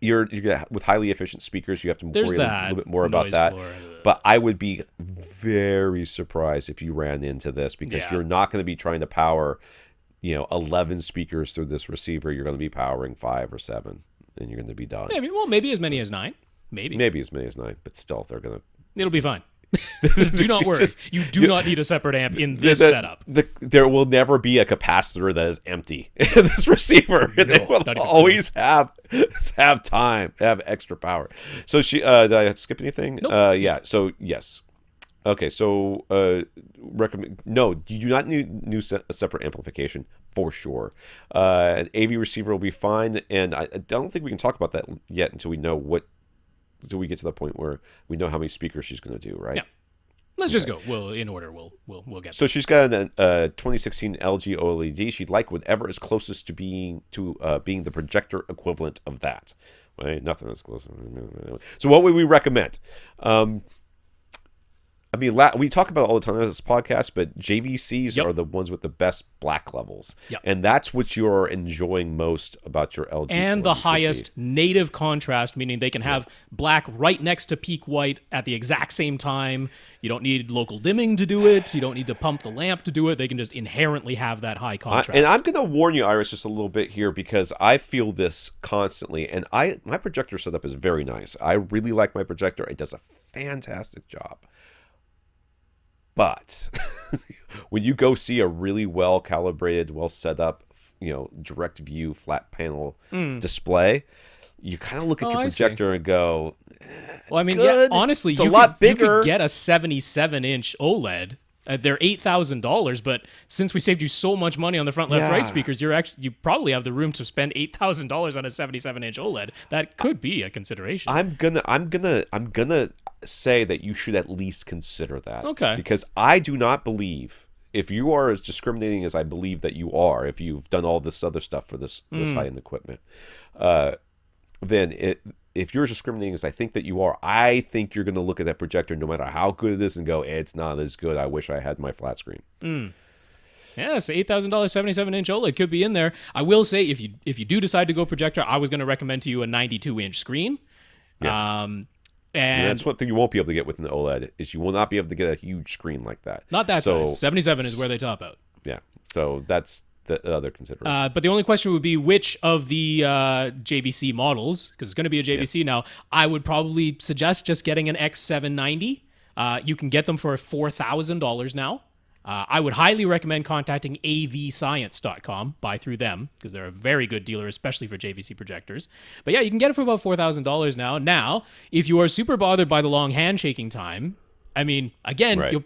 you're with highly efficient speakers, you have to worry a little bit more about that. But I would be very surprised if you ran into this, because you're not going to be trying to power, 11 speakers through this receiver. You're going to be powering 5 or 7. And you're going to be done. Maybe as many as 9. Maybe as many as 9, but still, they're going to... It'll be fine. Do not worry. You do not need a separpe amp in this setup. There will never be a capacitor that is empty in this receiver. No, they will always have time, have extra power. So did I skip anything? Nope. Yeah, so yes. Okay, so recommend. No, you do not need separate amplification for sure. An AV receiver will be fine, and I don't think we can talk about that yet until we know until we get to the point where we know how many speakers she's going to do, right? Yeah. Let's just go. We'll in order. We'll get. So she's got a 2016 LG OLED. She'd like whatever is closest to being the projector equivalent of that. Right? Nothing that's close. So what would we recommend? I mean, we talk about it all the time on this podcast, but JVCs are the ones with the best black levels. Yep. And that's what you're enjoying most about your LG. And the highest native contrast, meaning they can have black right next to peak white at the exact same time. You don't need local dimming to do it. You don't need to pump the lamp to do it. They can just inherently have that high contrast. And I'm going to warn you, Iris, just a little bit here because I feel this constantly. And my projector setup is very nice. I really like my projector. It does a fantastic job. But when you go see a really well calibrated, well set up, direct view flat panel display, you kind of look at your projector and go, well, I mean, good. Yeah, honestly, it's a lot bigger. You could get a 77-inch OLED. They're $8,000, but since we saved you so much money on the front left right speakers, you probably have the room to spend $8,000 on a 77-inch OLED. That could be a consideration. I'm gonna say that you should at least consider that. Okay. Because I do not believe, if you are as discriminating as I believe that you are, if you've done all this other stuff for this high-end equipment, then if you're as discriminating as I think that you are, I think you're going to look at that projector no matter how good it is and go, it's not as good. I wish I had my flat screen. Yeah, it's $8,000 77-inch OLED could be in there. I will say, if you do decide to go projector, I was going to recommend to you a 92-inch screen. Yeah. And that's one thing you won't be able to get with an OLED is you will not be able to get a huge screen like that. Not that size. 77 is where they top out. Yeah. So that's the other consideration. But the only question would be which of the JVC models, because it's going to be a JVC now, I would probably suggest just getting an X790. You can get them for $4,000 now. I would highly recommend contacting avscience.com, buy through them, because they're a very good dealer, especially for JVC projectors. But yeah, you can get it for about $4,000 now. Now, if you are super bothered by the long handshaking time, I mean, again,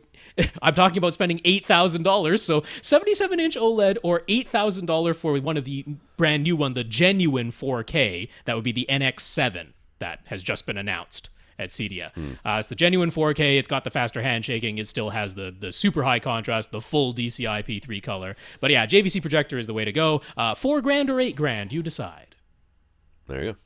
I'm talking about spending $8,000, so 77-inch OLED or $8,000 for one of the brand new one, the genuine 4K, that would be the NX7 that has just been announced at CEDIA. It's the genuine 4K. It's got the faster handshaking. It still has the super high contrast, the full DCI P3 color. But yeah, JVC projector is the way to go. $4,000 or $8,000, you decide. There you go.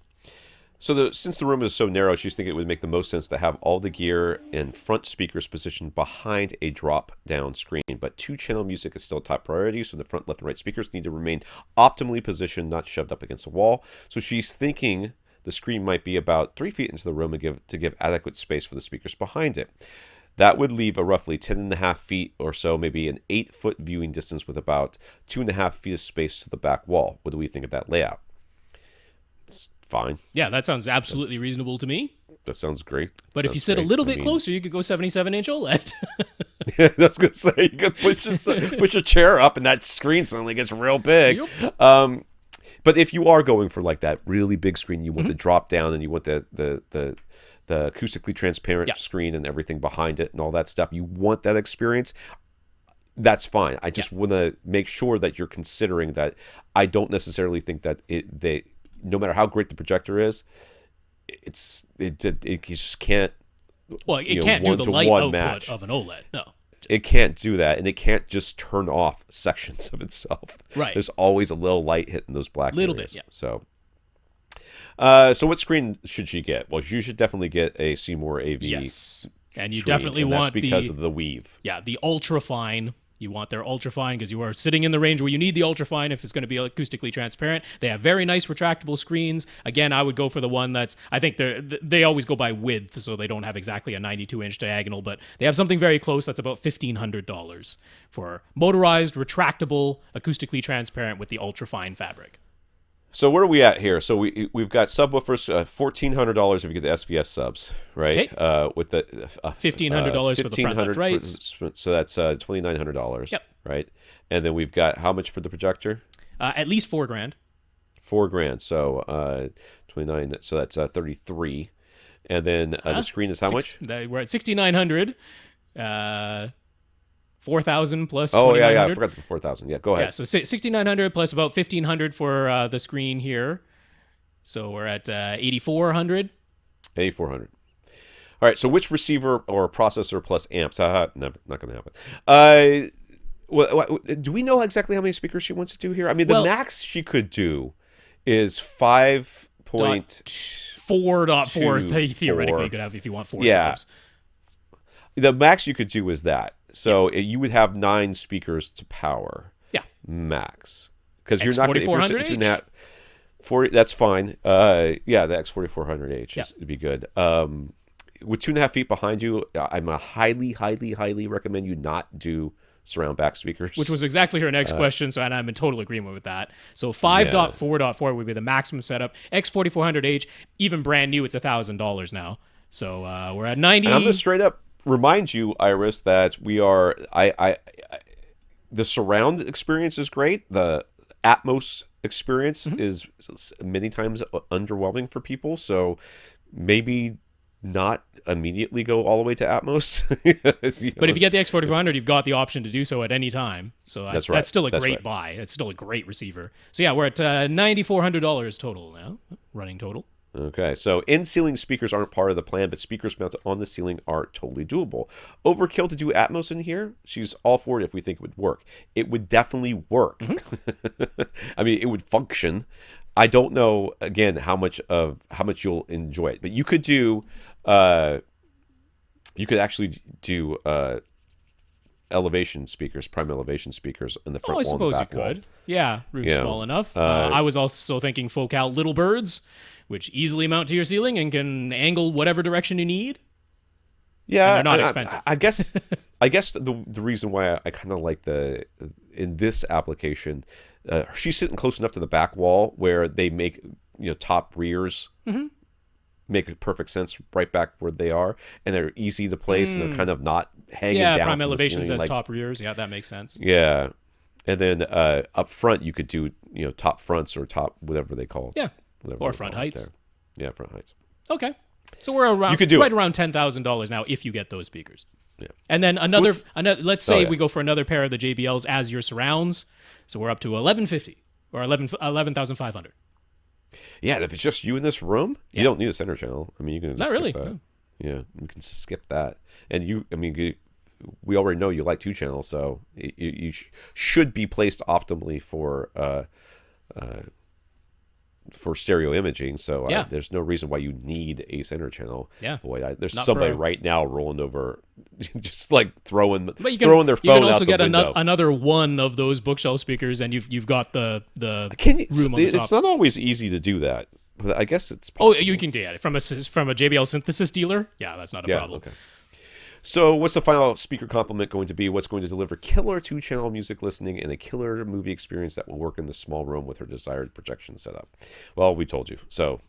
So since the room is so narrow, she's thinking it would make the most sense to have all the gear and front speakers positioned behind a drop-down screen. But two-channel music is still top priority, so the front, left, and right speakers need to remain optimally positioned, not shoved up against a wall. So she's thinking the screen might be about 3 feet into the room to give adequate space for the speakers behind it. That would leave a roughly 10.5 feet or so, maybe an 8-foot viewing distance with about 2.5 feet of space to the back wall. What do we think of that layout? It's fine. Yeah, that sounds absolutely reasonable to me. That sounds great. But if you sit a little bit closer, you could go 77-inch OLED. Yeah, I was going to say, you could push a chair up and that screen suddenly gets real big. Yep. But if you are going for like that really big screen, you want the drop down and you want the acoustically transparent screen and everything behind it and all that stuff, you want that experience, that's fine. I just want to make sure that you're considering that. I don't necessarily think that no matter how great the projector is, it just can't. Well, it can't do the light output of an OLED. No. It can't do that, and it can't just turn off sections of itself. Right. There's always a little light hitting those black little areas. Bit, yeah. So what screen should she get? Well, you should definitely get a Seymour AV. Yes, and you screen, definitely and want that's because of the weave. Yeah, the ultra fine. You want their ultra fine because you are sitting in the range where you need the ultra fine if it's going to be acoustically transparent. They have very nice retractable screens. Again, I would go for the one that's, I think they always go by width, so they don't have exactly a 92-inch diagonal, but they have something very close that's about $1,500 for motorized, retractable, acoustically transparent with the ultra fine fabric. So where are we at here? So we've got subwoofers, $1,400 if you get the SVS subs, right? Okay. With the $1,500 for the front left right. So that's $2,900. Yep. Right. And then we've got how much for the projector? At least $4,000. $4,000. So 29. So that's 33. And then the screen is how much? We're at $6,900. 4,000 plus. Oh yeah, I forgot the 4,000. Yeah, go ahead. Yeah, so 6,900 plus about 1,500 for the screen here. So we're at 8,400. 8,400. All right, so which receiver or processor plus amps? Never, not going to happen. Do we know exactly how many speakers she wants to do here? I mean, the max she could do is 5.4.4. Theoretically, you could have if you want 4 subs. The max you could do is that. So you would have 9 speakers to power. Yeah. Max. Because you're not going to... X4400H? That's fine. The X4400H would be good. With 2.5 feet behind you, I'm a highly, highly, highly recommend you not do surround back speakers. Which was exactly her next question, and I'm in total agreement with that. So 5.4.4 would be the maximum setup. X4400H, even brand new, it's $1,000 now. So we're at 90. And I'm going to straight up remind you, Iris, that we are... the surround experience is great. The Atmos experience is many times underwhelming for people. So maybe not immediately go all the way to Atmos. But if you get the X4400, you've got the option to do so at any time. So that's still a great buy. It's still a great receiver. So yeah, we're at $9,400 total now, running total. Okay, so in-ceiling speakers aren't part of the plan, but speakers mounted on the ceiling are totally doable. Overkill to do Atmos in here? She's all for it if we think it would work. It would definitely work. I mean, it would function. I don't know, again, how much you'll enjoy it, but you could do, you could actually do elevation speakers, prime elevation speakers in the front wall. I suppose you could. Yeah, room's small enough. I was also thinking focal little birds, which easily mount to your ceiling and can angle whatever direction you need. Yeah, and they're not expensive. I guess the reason why I kind of like in this application, she's sitting close enough to the back wall where they make top rears make perfect sense right back where they are, and they're easy to place, and they're kind of not hanging down. Yeah, prime elevations as top rears. Yeah, that makes sense. Yeah, and then up front you could do top fronts or top whatever they call it. Yeah, or front heights. Yeah, front heights. Okay. So we're around around $10,000 now if you get those speakers. Yeah. And then another let's say we go for another pair of the JBLs as your surrounds. So we're up to $1,150 or $11,500. Yeah, if it's just you in this room, you don't need a center channel. I mean, you can just not really. That. No. Yeah, you can skip that. And we already know you like 2 channels, so you should be placed optimally for stereo imaging, so there's no reason why you need a center channel. Yeah, boy, there's somebody right now rolling over, just like throwing their phone out the window. You can also get another one of those bookshelf speakers, and you've got the room on the top. It's not always easy to do that, but I guess it's possible. Oh, you can do it from a JBL Synthesis dealer. Yeah, that's not a problem. Okay. So what's the final speaker complement going to be? What's going to deliver killer 2-channel music listening and a killer movie experience that will work in the small room with her desired projection setup? Well, we told you. So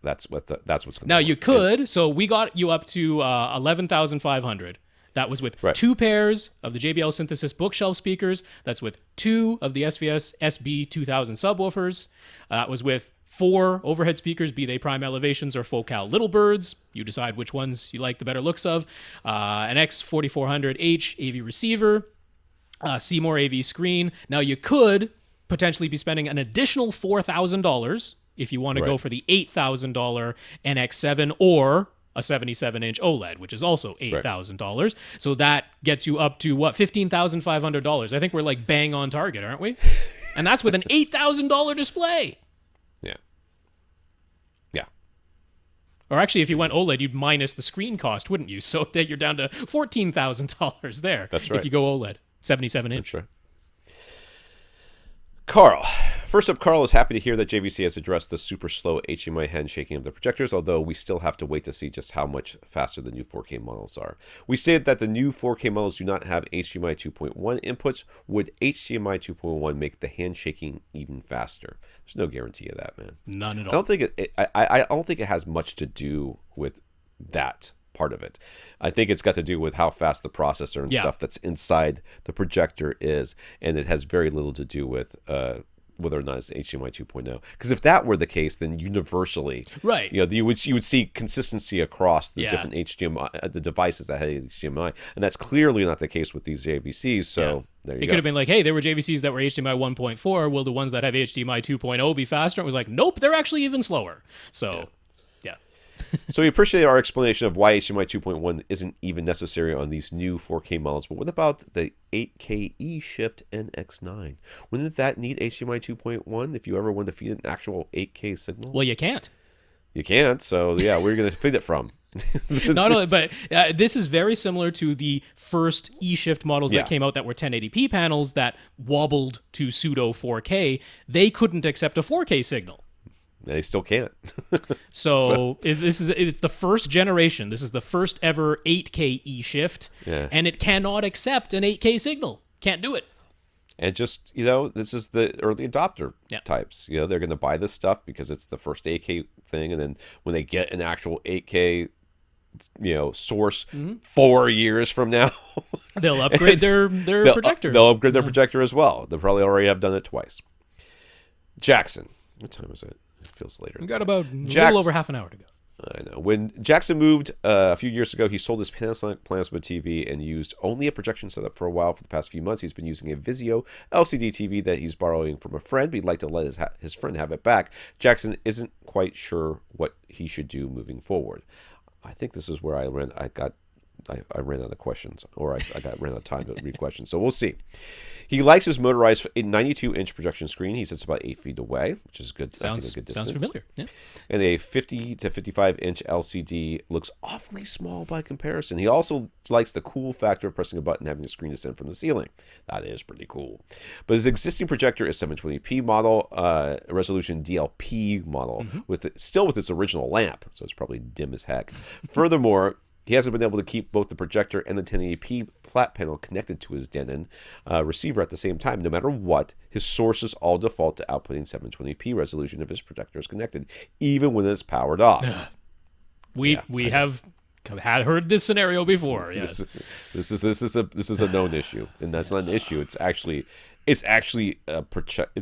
that's what's going to happen. Now you could. So we got you up to 11,500. That was with 2 pairs of the JBL Synthesis bookshelf speakers. That's with 2 of the SVS SB-2000 subwoofers. That was with 4 overhead speakers, be they prime elevations or focal little birds. You decide which ones you like the better looks of. An X4400H AV receiver, Seymour AV screen. Now you could potentially be spending an additional $4,000 if you want to go for the $8,000 NX7 or a 77-inch OLED, which is also $8,000. So that gets you up to $15,500. I think we're like bang on target, aren't we? And that's with an $8,000 display. Or actually, if you went OLED, you'd minus the screen cost, wouldn't you? So that you're down to $14,000 there. That's right. If you go OLED, 77-inch. That's right. Karl. First up, Karl is happy to hear that JVC has addressed the super slow HDMI handshaking of the projectors, although we still have to wait to see just how much faster the new 4K models are. We stated that the new 4K models do not have HDMI 2.1 inputs. Would HDMI 2.1 make the handshaking even faster? There's no guarantee of that, man. None at all. I don't think I don't think it has much to do with that part of it. I think it's got to do with how fast the processor and stuff that's inside the projector is, and it has very little to do with whether or not it's HDMI 2.0. Because if that were the case, then universally, you would see consistency across the different HDMI the devices that had HDMI, and that's clearly not the case with these JVCs. So there you go. It could have been like, hey, there were JVCs that were HDMI 1.4. Will the ones that have HDMI 2.0 be faster? It was like, nope, they're actually even slower. So, So we appreciate our explanation of why HDMI 2.1 isn't even necessary on these new 4K models. But what about the 8K eShift NX9? Wouldn't that need HDMI 2.1 if you ever wanted to feed an actual 8K signal? Well, you can't. You can't. So yeah, where are you going to feed it from? Not only, but this is very similar to the first eShift models that came out that were 1080p panels that wobbled to pseudo 4K. They couldn't accept a 4K signal. They still can't. It's the first generation. This is the first ever 8K eShift, and it cannot accept an 8K signal. Can't do it. And just, this is the early adopter types. They're going to buy this stuff because it's the first 8K thing, and then when they get an actual 8K source 4 years from now, they'll upgrade their projector. They'll upgrade their projector as well. They'll probably already have done it twice. Jackson. What time is it? It feels later. We got about a little over half an hour to go. I know. When Jackson moved a few years ago, he sold his Panasonic Plasma TV and used only a projection setup for a while. For the past few months, he's been using a Vizio LCD TV that he's borrowing from a friend, but he'd like to let his friend have it back. Jackson isn't quite sure what he should do moving forward. I think this is where I ran out of questions, or I ran out of time to read questions. So we'll see. He likes his motorized 92-inch projection screen. He sits about 8 feet away, which is good. Sounds familiar. Yeah. And a 50 to 55-inch LCD looks awfully small by comparison. He also likes the cool factor of pressing a button and having the screen descend from the ceiling. That is pretty cool. But his existing projector is 720p model, resolution DLP model, still with its original lamp, so it's probably dim as heck. Furthermore, he hasn't been able to keep both the projector and the 1080p flat panel connected to his Denon receiver at the same time. No matter what, his sources all default to outputting 720p resolution if his projector is connected, even when it's powered off. We have heard this scenario before. Yes, this is a known issue, and that's not an issue. It's actually it's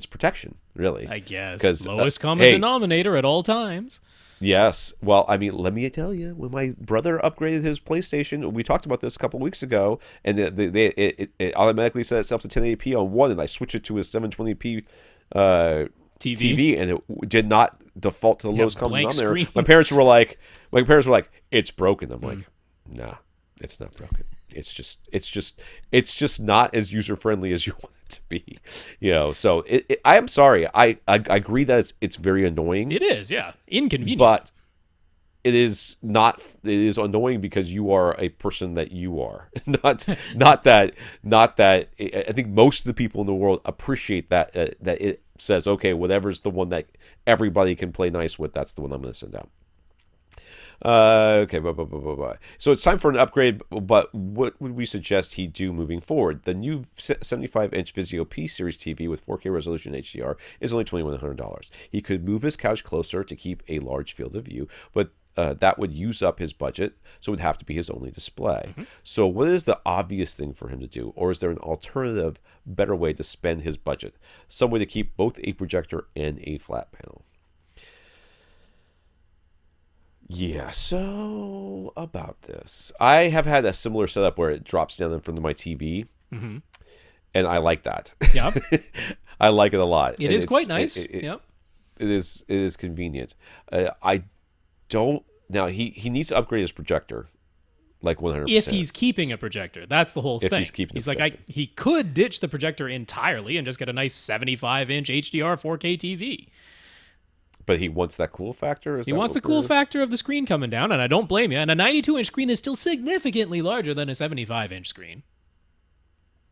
protection, really. I guess because lowest common denominator at all times. Yes. Well, I mean, let me tell you, when my brother upgraded his PlayStation, we talked about this a couple of weeks ago, and it automatically set itself to 1080p on one, and I switched it to his 720p TV, and it did not default to the lowest common denominator. My parents were like, it's broken. I'm like, nah, it's not broken. It's just not as user friendly as you want it to be, So I am sorry. I agree that it's very annoying. It is, yeah, inconvenient. But it is not. It is annoying because you are a person that you are, not that. I think most of the people in the world appreciate that that it says, okay, whatever's the one that everybody can play nice with, that's the one I'm going to send out. Okay, bye. So it's time for an upgrade, but what would we suggest he do moving forward? The new 75-inch Vizio P series TV with 4K resolution HDR is only $2,100. He could move his couch closer to keep a large field of view, but that would use up his budget, so it would have to be his only display. So what is the obvious thing for him to do, or is there an alternative, better way to spend his budget? Some way to keep both a projector and a flat panel. Yeah, so about this. I have had a similar setup where it drops down in front of my TV, and I like that. Yeah, I like it a lot. It is quite nice. Yep. It is convenient. I don't... Now, he needs to upgrade his projector, like 100%. If he's keeping a projector. That's the whole thing. If he's keeping He's like, he could ditch the projector entirely and just get a nice 75-inch HDR 4K TV. But he wants that cool factor? He wants the cool factor of the screen coming down, and I don't blame you. And a 92-inch screen is still significantly larger than a 75-inch screen.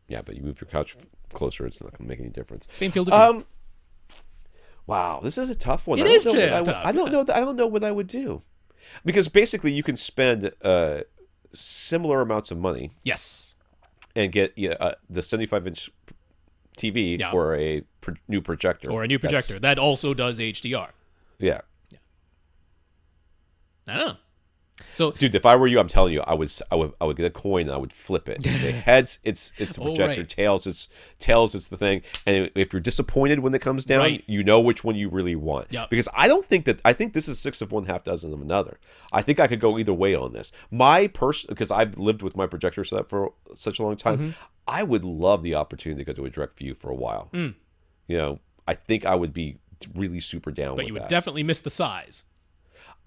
Yeah, but you move your couch closer, it's not going to make any difference. Same field of view. Wow, this is a tough one. It is tough. I don't know what I would do. Because basically you can spend similar amounts of money. Yes. And get the 75-inch TV or a new projector. Or a new projector that also does HDR. Yeah. I know. So, dude, if I were you, I'm telling you, I would get a coin and I would flip it and say heads, it's a projector. Right. Tails, it's the thing. And if you're disappointed when it comes down, you know which one you really want. Yep. Because I think this is 6 of one, half dozen of another. I think I could go either way on this. Because I've lived with my projector setup for such a long time, I would love the opportunity to go to a direct view for a while. I think I would be really super down with that. But you would definitely miss the size.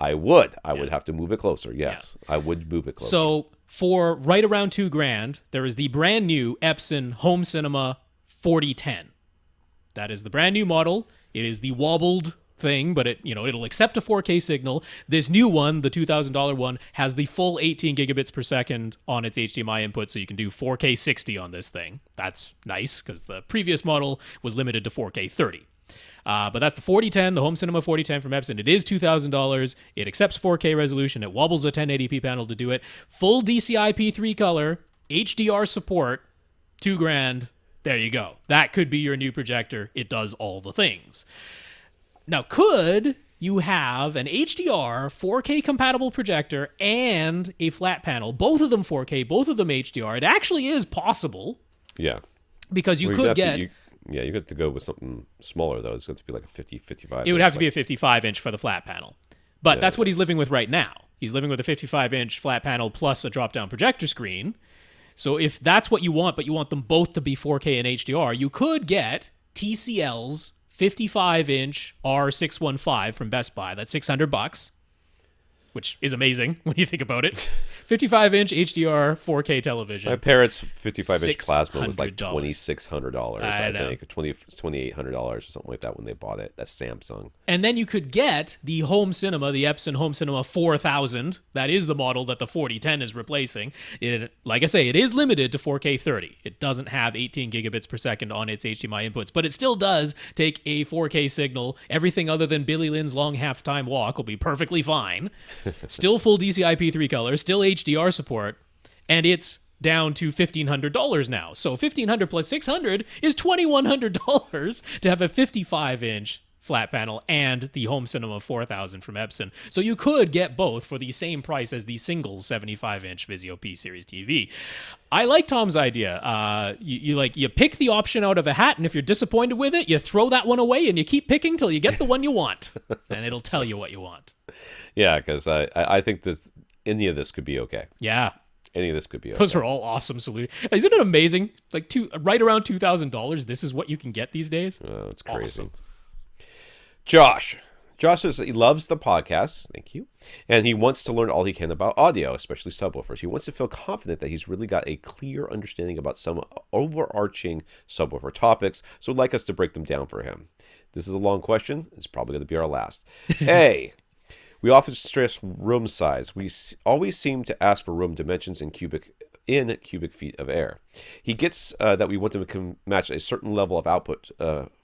I would have to move it closer. Yes, I would move it closer. So for right around $2,000, there is the brand new Epson Home Cinema 4010. That is the brand new model. It is the wobbled thing, but it'll accept a 4K signal. This new one, the $2,000 one, has the full 18 gigabits per second on its HDMI input, so you can do 4K 60 on this thing. That's nice, because the previous model was limited to 4K 30. But that's the 4010, the Home Cinema 4010 from Epson. It is $2,000. It accepts 4K resolution. It wobbles a 1080p panel to do it. Full DCI P3 color, HDR support, $2,000. There you go. That could be your new projector. It does all the things. Now, could you have an HDR 4K compatible projector and a flat panel, both of them 4K, both of them HDR? It actually is possible. Yeah. Because you could get... you got to go with something smaller, though. It's got to be like a 55. It would have to be a 55-inch for the flat panel. But that's what he's living with right now. He's living with a 55-inch flat panel plus a drop-down projector screen. So if that's what you want, but you want them both to be 4K and HDR, you could get TCL's 55-inch R615 from Best Buy. That's $600, which is amazing when you think about it. 55-inch HDR 4K television. My parents' 55-inch plasma was like $2,600. I think, $2,800 or something like that when they bought it. That's Samsung. And then you could get the Home Cinema, the Epson Home Cinema 4000. That is the model that the 4010 is replacing. Like I say, it is limited to 4K 30. It doesn't have 18 gigabits per second on its HDMI inputs, but it still does take a 4K signal. Everything other than Billy Lynn's Long Halftime Walk will be perfectly fine. Still full DCI P3 color, still HDR support, and it's down to $1,500 now. So $1,500 plus $600 is $2,100 to have a 55-inch flat panel and the Home Cinema 4000 from Epson. So you could get both for the same price as the single 75-inch Vizio P series TV. I like Tom's idea. You pick the option out of a hat, and if you're disappointed with it, you throw that one away and you keep picking till you get the one you want, and it'll tell you what you want. Yeah, because I think any of this could be okay. Yeah. Any of this could be okay. Those are all awesome solutions. Isn't it amazing? Like right around $2,000, this is what you can get these days? Oh, it's crazy. Awesome. Josh says that he loves the podcast. Thank you. And he wants to learn all he can about audio, especially subwoofers. He wants to feel confident that he's really got a clear understanding about some overarching subwoofer topics, so he'd like us to break them down for him. This is a long question. It's probably going to be our last. A. We often stress room size. We always seem to ask for room dimensions in cubic feet of air. He gets that we want them to match a certain level of output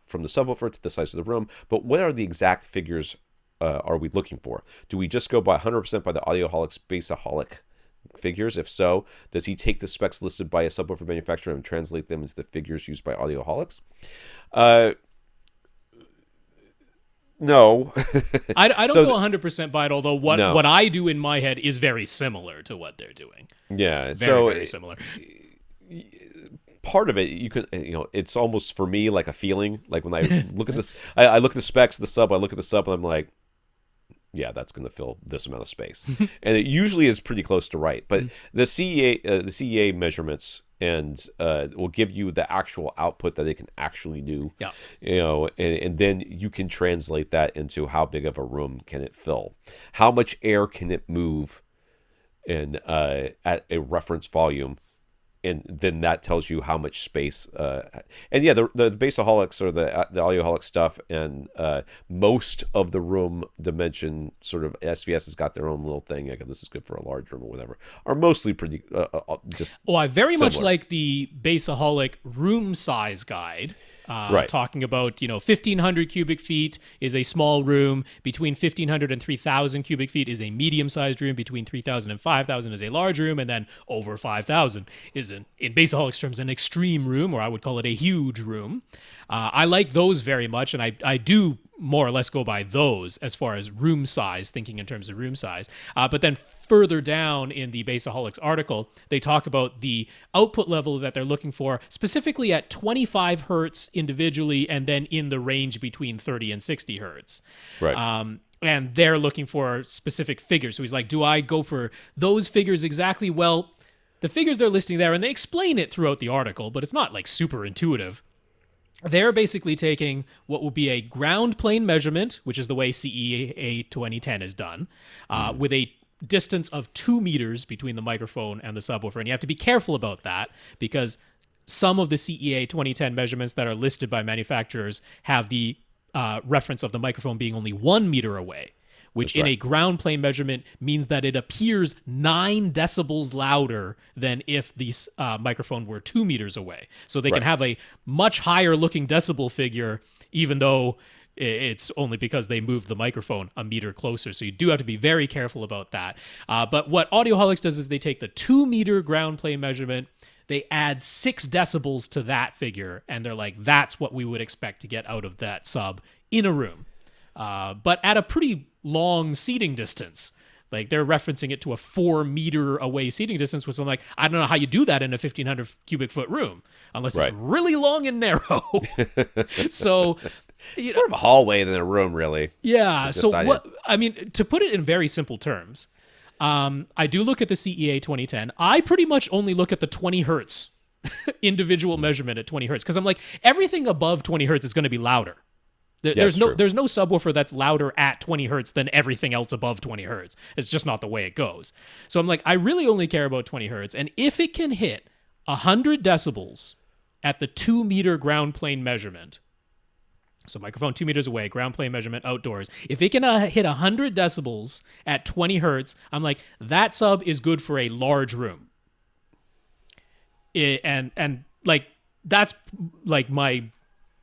from the subwoofer to the size of the room, but what are the exact figures are we looking for? Do we just go by 100% by the Audioholic's Baseaholic figures? If so, does he take the specs listed by a subwoofer manufacturer and translate them into the figures used by Audioholics? No. I don't go 100% by it, although what I do in my head is very similar to what they're doing. Yeah, very similar. Part of it, it's almost for me like a feeling. Like when I look at this, I look at the specs of the sub, I look at the sub, and I'm like, yeah, that's going to fill this amount of space. And it usually is pretty close to right. But the CEA measurements and will give you the actual output that it can actually do. Yeah. And then you can translate that into how big of a room can it fill, how much air can it move, and at a reference volume. And then that tells you how much space. And yeah, the Baseaholics or the Audioholic stuff, and most of the room dimension sort of SVS has got their own little thing. Like, this is good for a large room or whatever. Are mostly pretty just. Oh, I very much like the Baseaholic room size guide. Right. Talking about, 1,500 cubic feet is a small room. Between 1,500 and 3,000 cubic feet is a medium-sized room. Between 3,000 and 5,000 is a large room. And then over 5,000 is, in Baseaholics terms, an extreme room, or I would call it a huge room. I like those very much, and I do more or less go by those as far as room size, thinking in terms of room size. But then further down in the Baseaholics article, they talk about the output level that they're looking for, specifically at 25 hertz individually, and then in the range between 30 and 60 hertz. Right. And they're looking for specific figures. So he's like, do I go for those figures exactly? Well, the figures they're listing there, and they explain it throughout the article, but it's not like super intuitive. they're basically taking what will be a ground plane measurement, which is the way CEA 2010 is done, with a distance of 2 meters between the microphone and the subwoofer. And you have to be careful about that because some of the CEA 2010 measurements that are listed by manufacturers have the reference of the microphone being only 1 meter away, which in a ground plane measurement means that it appears 9 decibels louder than if the microphone were 2 meters away. So they can have a much higher looking decibel figure, even though it's only because they moved the microphone a meter closer. So you do have to be very careful about that. But what Audioholics does is they take the 2 meter ground plane measurement, they add 6 decibels to that figure, and they're like, that's what we would expect to get out of that sub in a room. But at a pretty long seating distance. Like, they're referencing it to a 4 meter away seating distance, which I'm like, I don't know how you do that in a 1,500 cubic foot room, unless it's really long and narrow. So it's more of a hallway than a room, really. Yeah. So what, I mean, to put it in very simple terms, I do look at the CEA 2010. I pretty much only look at the 20 hertz individual measurement at 20 hertz because I'm like, everything above 20 hertz is going to be louder. There's no subwoofer that's louder at 20 hertz than everything else above 20 hertz. It's just not the way it goes. So I'm like, I really only care about 20 hertz. And if it can hit 100 decibels at the 2 meter ground plane measurement, so microphone 2 meters away, ground plane measurement outdoors, if it can hit 100 decibels at 20 hertz, I'm like, that sub is good for a large room. And like, that's like my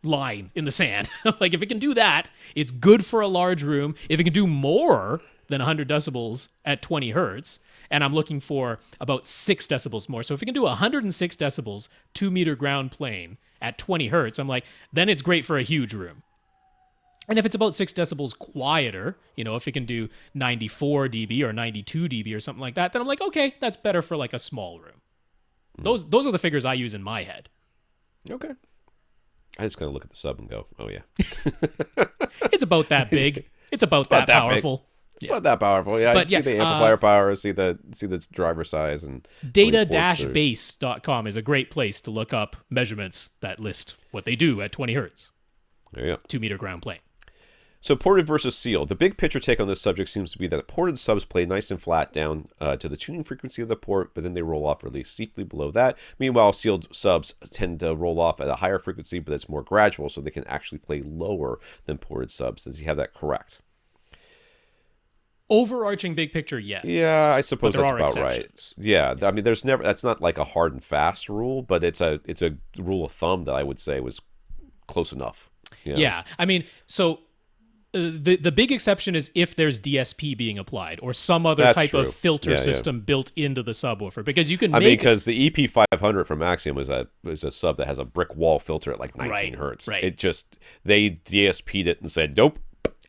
line in the sand. Like, if it can do that, it's good for a large room. If it can do more than 100 decibels at 20 hertz, and I'm looking for about 6 decibels more. So if it can do 106 decibels, 2 meter ground plane at 20 hertz, I'm like, then it's great for a huge room. And if it's about 6 decibels quieter, you know, if it can do 94 dB or 92 dB or something like that, then I'm like, okay, that's better for like a small room. Those are the figures I use in my head. Okay. I just gotta look at the sub and go, oh yeah. It's about that big. It's about that powerful. It's about that powerful. Yeah, I see the amplifier power, see the driver size, and data-base.com is a great place to look up measurements that list what they do at 20 hertz. There you go. 2 meter ground plane. So ported versus sealed. The big picture take on this subject seems to be that ported subs play nice and flat down to the tuning frequency of the port, but then they roll off really steeply below that. Meanwhile, sealed subs tend to roll off at a higher frequency, but it's more gradual, so they can actually play lower than ported subs. Does he have that correct? Overarching big picture, yes. Yeah, I suppose that's about exceptions. Right. Yeah, I mean, that's not like a hard and fast rule, but it's a rule of thumb that I would say was close enough. You know? Yeah, I mean, so the big exception is if there's DSP being applied or some other type of filter system built into the subwoofer, because you can because the EP-500 from Axiom is a sub that has a brick wall filter at like 19 hertz. Right. It just, they DSP'd it and said, nope.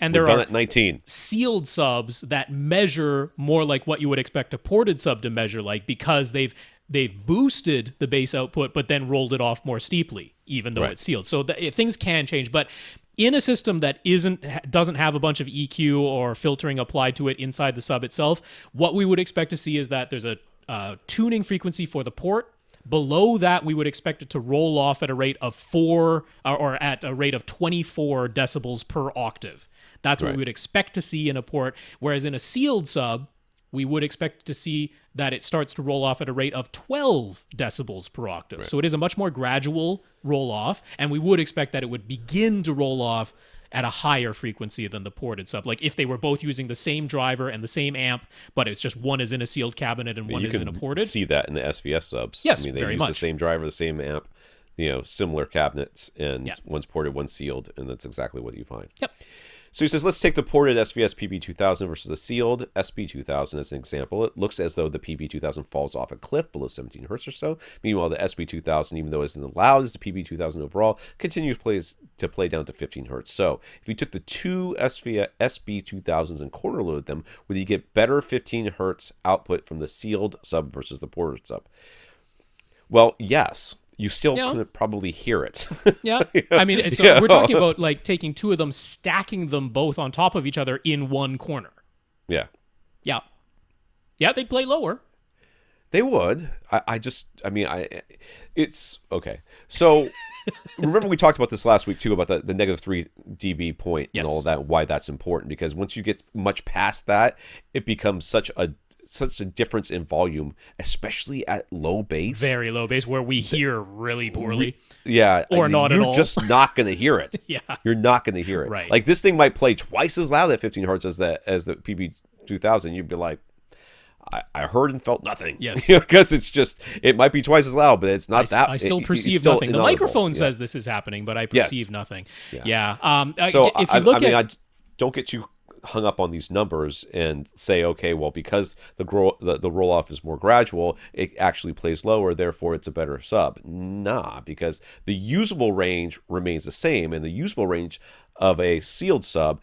And there are at 19. sealed subs that measure more like what you would expect a ported sub to measure like, because they've boosted the bass output but then rolled it off more steeply, even though it's sealed. So things can change, but in a system that doesn't have a bunch of EQ or filtering applied to it inside the sub itself, what we would expect to see is that there's a tuning frequency for the port. Below that, we would expect it to roll off at a rate of 4 or at a rate of 24 decibels per octave. That's what we would expect to see in a port. Whereas in a sealed sub, we would expect to see that it starts to roll off at a rate of 12 decibels per octave. Right. So it is a much more gradual roll off, and we would expect that it would begin to roll off at a higher frequency than the ported sub. Like if they were both using the same driver and the same amp, but it's just one is in a sealed cabinet and one is in a ported. You can see that in the SVS subs. Yes, I mean, they very use much. the same driver, the same amp, similar cabinets, and one's ported, one's sealed, and that's exactly what you find. Yep. So he says, let's take the ported SVS PB-2000 versus the sealed SB-2000 as an example. It looks as though the PB-2000 falls off a cliff below 17 hertz or so. Meanwhile, the SB-2000, even though it isn't as loud as the PB-2000 overall, continues to play down to 15 hertz. So if you took the two SVS SB-2000s and corner loaded them, would you get better 15 hertz output from the sealed sub versus the ported sub? Well, yes. You still couldn't probably hear it. Yeah. I mean, so we're talking about like taking two of them, stacking them both on top of each other in one corner. Yeah. Yeah. Yeah, they'd play lower. They would. It's okay. So remember we talked about this last week too, about the negative 3 dB point and all of that, why that's important, because once you get much past that, it becomes such a difference in volume, especially at low bass. Very low bass, where we hear really poorly. Or not at all. You're just not going to hear it. You're not going to hear it. Right. Like this thing might play twice as loud at 15 hertz as the PB-2000. You'd be like, I heard and felt nothing. Yes. Because it might be twice as loud, but it's not that. I still perceive nothing. The microphone says this is happening, but I perceive nothing. So if you look I don't get too hung up on these numbers and say, okay, well, because the roll off is more gradual, it actually plays lower, therefore it's a better sub. Nah, because the usable range remains the same, and the usable range of a sealed sub,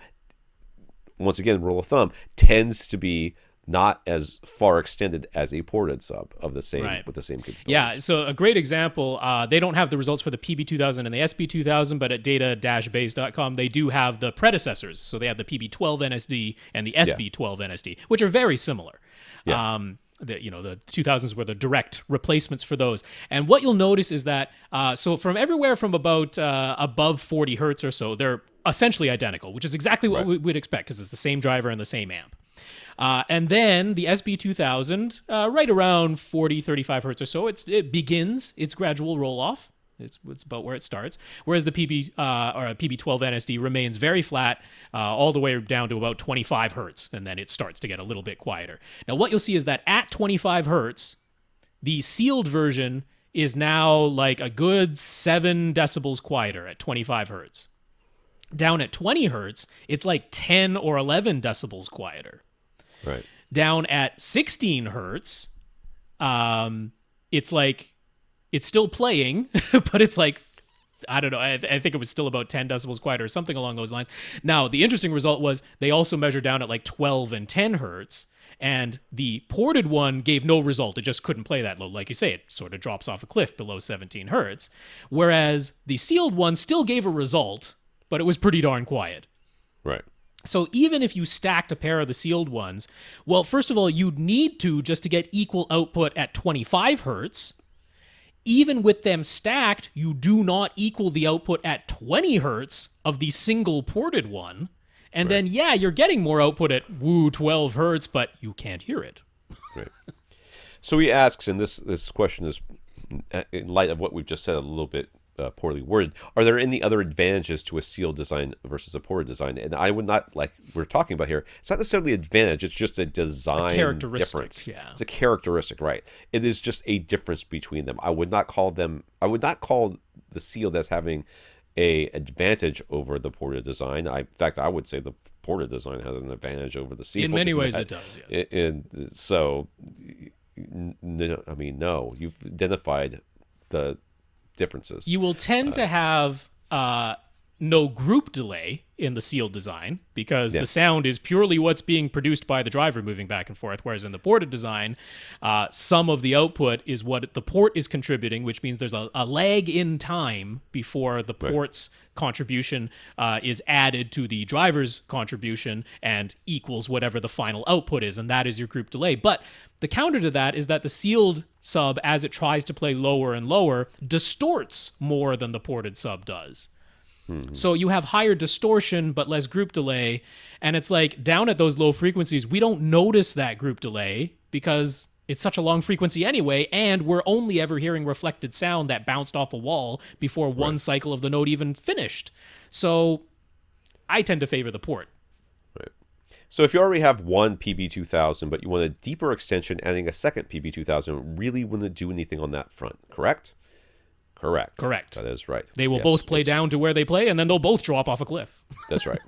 once again, rule of thumb, tends to be not as far extended as a ported sub of the same with the same capabilities. Yeah, so a great example, they don't have the results for the PB-2000 and the SB-2000, but at data-base.com, they do have the predecessors. So they have the PB-12 NSD and the SB-12 NSD, which are very similar. Yeah. The 2000s were the direct replacements for those. And what you'll notice is that, so from everywhere from about above 40 hertz or so, they're essentially identical, which is exactly what we would expect, because it's the same driver and the same amp. And then the SB-2000, right around 40, 35 hertz or so, it begins its gradual roll-off. It's about where it starts. Whereas the PB or PB-12 NSD remains very flat all the way down to about 25 hertz, and then it starts to get a little bit quieter. Now, what you'll see is that at 25 hertz, the sealed version is now like a good 7 decibels quieter at 25 hertz. Down at 20 hertz, it's like 10 or 11 decibels quieter. Right. Down at 16 hertz, it's like, it's still playing, but it's like, I don't know, I think it was still about 10 decibels quieter or something along those lines. Now, the interesting result was they also measured down at like 12 and 10 hertz, and the ported one gave no result. It just couldn't play that low. Like you say, it sort of drops off a cliff below 17 hertz, whereas the sealed one still gave a result, but it was pretty darn quiet. Right. So even if you stacked a pair of the sealed ones, well, first of all, you'd need to just to get equal output at 25 hertz. Even with them stacked, you do not equal the output at 20 hertz of the single ported one. And then, you're getting more output at 12 hertz, but you can't hear it. Right. So he asks, and this question is in light of what we've just said a little bit poorly worded, are there any other advantages to a sealed design versus a ported design? And I would not, like we're talking about here, it's not necessarily an advantage, it's just a design difference. Yeah. It's a characteristic, right? It is just a difference between them. I would not call the sealed as having a advantage over the ported design. In fact, I would say the ported design has an advantage over the sealed. In many ways it does, yes. And so, no, you've identified the differences. You will tend to have no group delay in the sealed design, because the sound is purely what's being produced by the driver moving back and forth, whereas in the ported design, some of the output is what the port is contributing, which means there's a lag in time before the port's contribution is added to the driver's contribution and equals whatever the final output is, and that is your group delay. But the counter to that is that the sealed sub, as it tries to play lower and lower, distorts more than the ported sub does. So you have higher distortion but less group delay, and it's like down at those low frequencies, we don't notice that group delay because it's such a long frequency anyway, and we're only ever hearing reflected sound that bounced off a wall before one cycle of the note even finished. So I tend to favor the port. Right. So if you already have one PB-2000 but you want a deeper extension, adding a second PB-2000 really wouldn't do anything on that front, correct? Correct. That is right. They will both play down to where they play, and then they'll both drop off a cliff. That's right.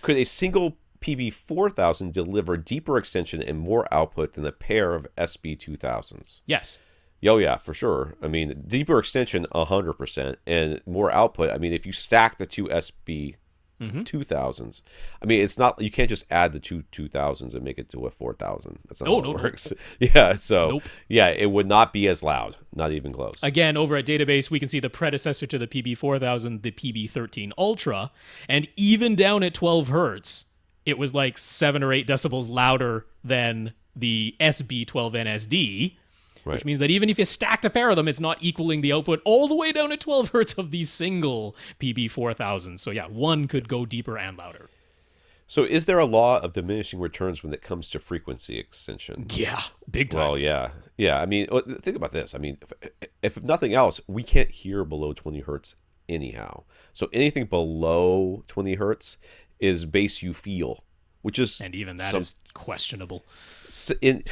Could a single PB-4000 deliver deeper extension and more output than a pair of SB-2000s? Yes. Oh, yeah, for sure. I mean, deeper extension, 100%, and more output. I mean, if you stack the two SB 2000s, I mean, it's not, you can't just add the two 2000s and make it to a 4000. That's not how it works. Yeah, so, it would not be as loud, not even close. Again, over at Database, we can see the predecessor to the PB-4000, the PB-13 Ultra, and even down at 12 hertz, it was like 7 or 8 decibels louder than the SB-12 NSD. which means that even if you stacked a pair of them, it's not equaling the output all the way down to 12 hertz of the single PB4000. So yeah, one could go deeper and louder. So is there a law of diminishing returns when it comes to frequency extension? Yeah, big time. Well, yeah. I mean, think about this. I mean, if nothing else, we can't hear below 20 hertz anyhow. So anything below 20 hertz is bass you feel, which is... And even that is questionable. It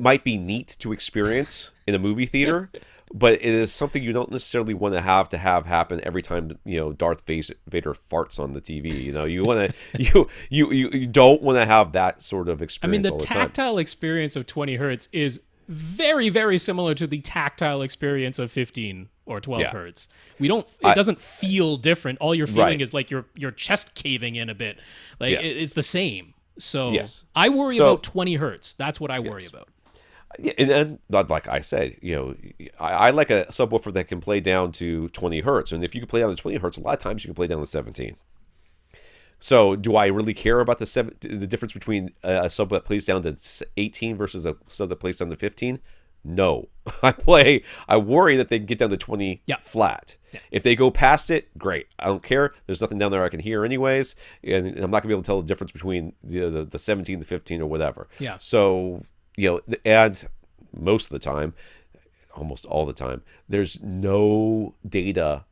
might be neat to experience in a movie theater, but it is something you don't necessarily want to have happen every time, Darth Vader farts on the TV. You want to you don't want to have that sort of experience. I mean, the tactile experience of 20 hertz is very, very similar to the tactile experience of 15 or 12 hertz. It doesn't feel different. All you're feeling is like your chest caving in a bit. Like it's the same. So I worry about 20 hertz. That's what I worry about. Yeah, and like I said, I like a subwoofer that can play down to 20 hertz. And if you can play down to 20 hertz, a lot of times you can play down to 17. So do I really care about the difference between a sub that plays down to 18 versus a sub that plays down to 15? No. I worry that they can get down to 20 flat. Yeah. If they go past it, great. I don't care. There's nothing down there I can hear anyways. And I'm not going to be able to tell the difference between the 17, the 15, or whatever. Yeah. So... and most of the time, almost all the time, there's no data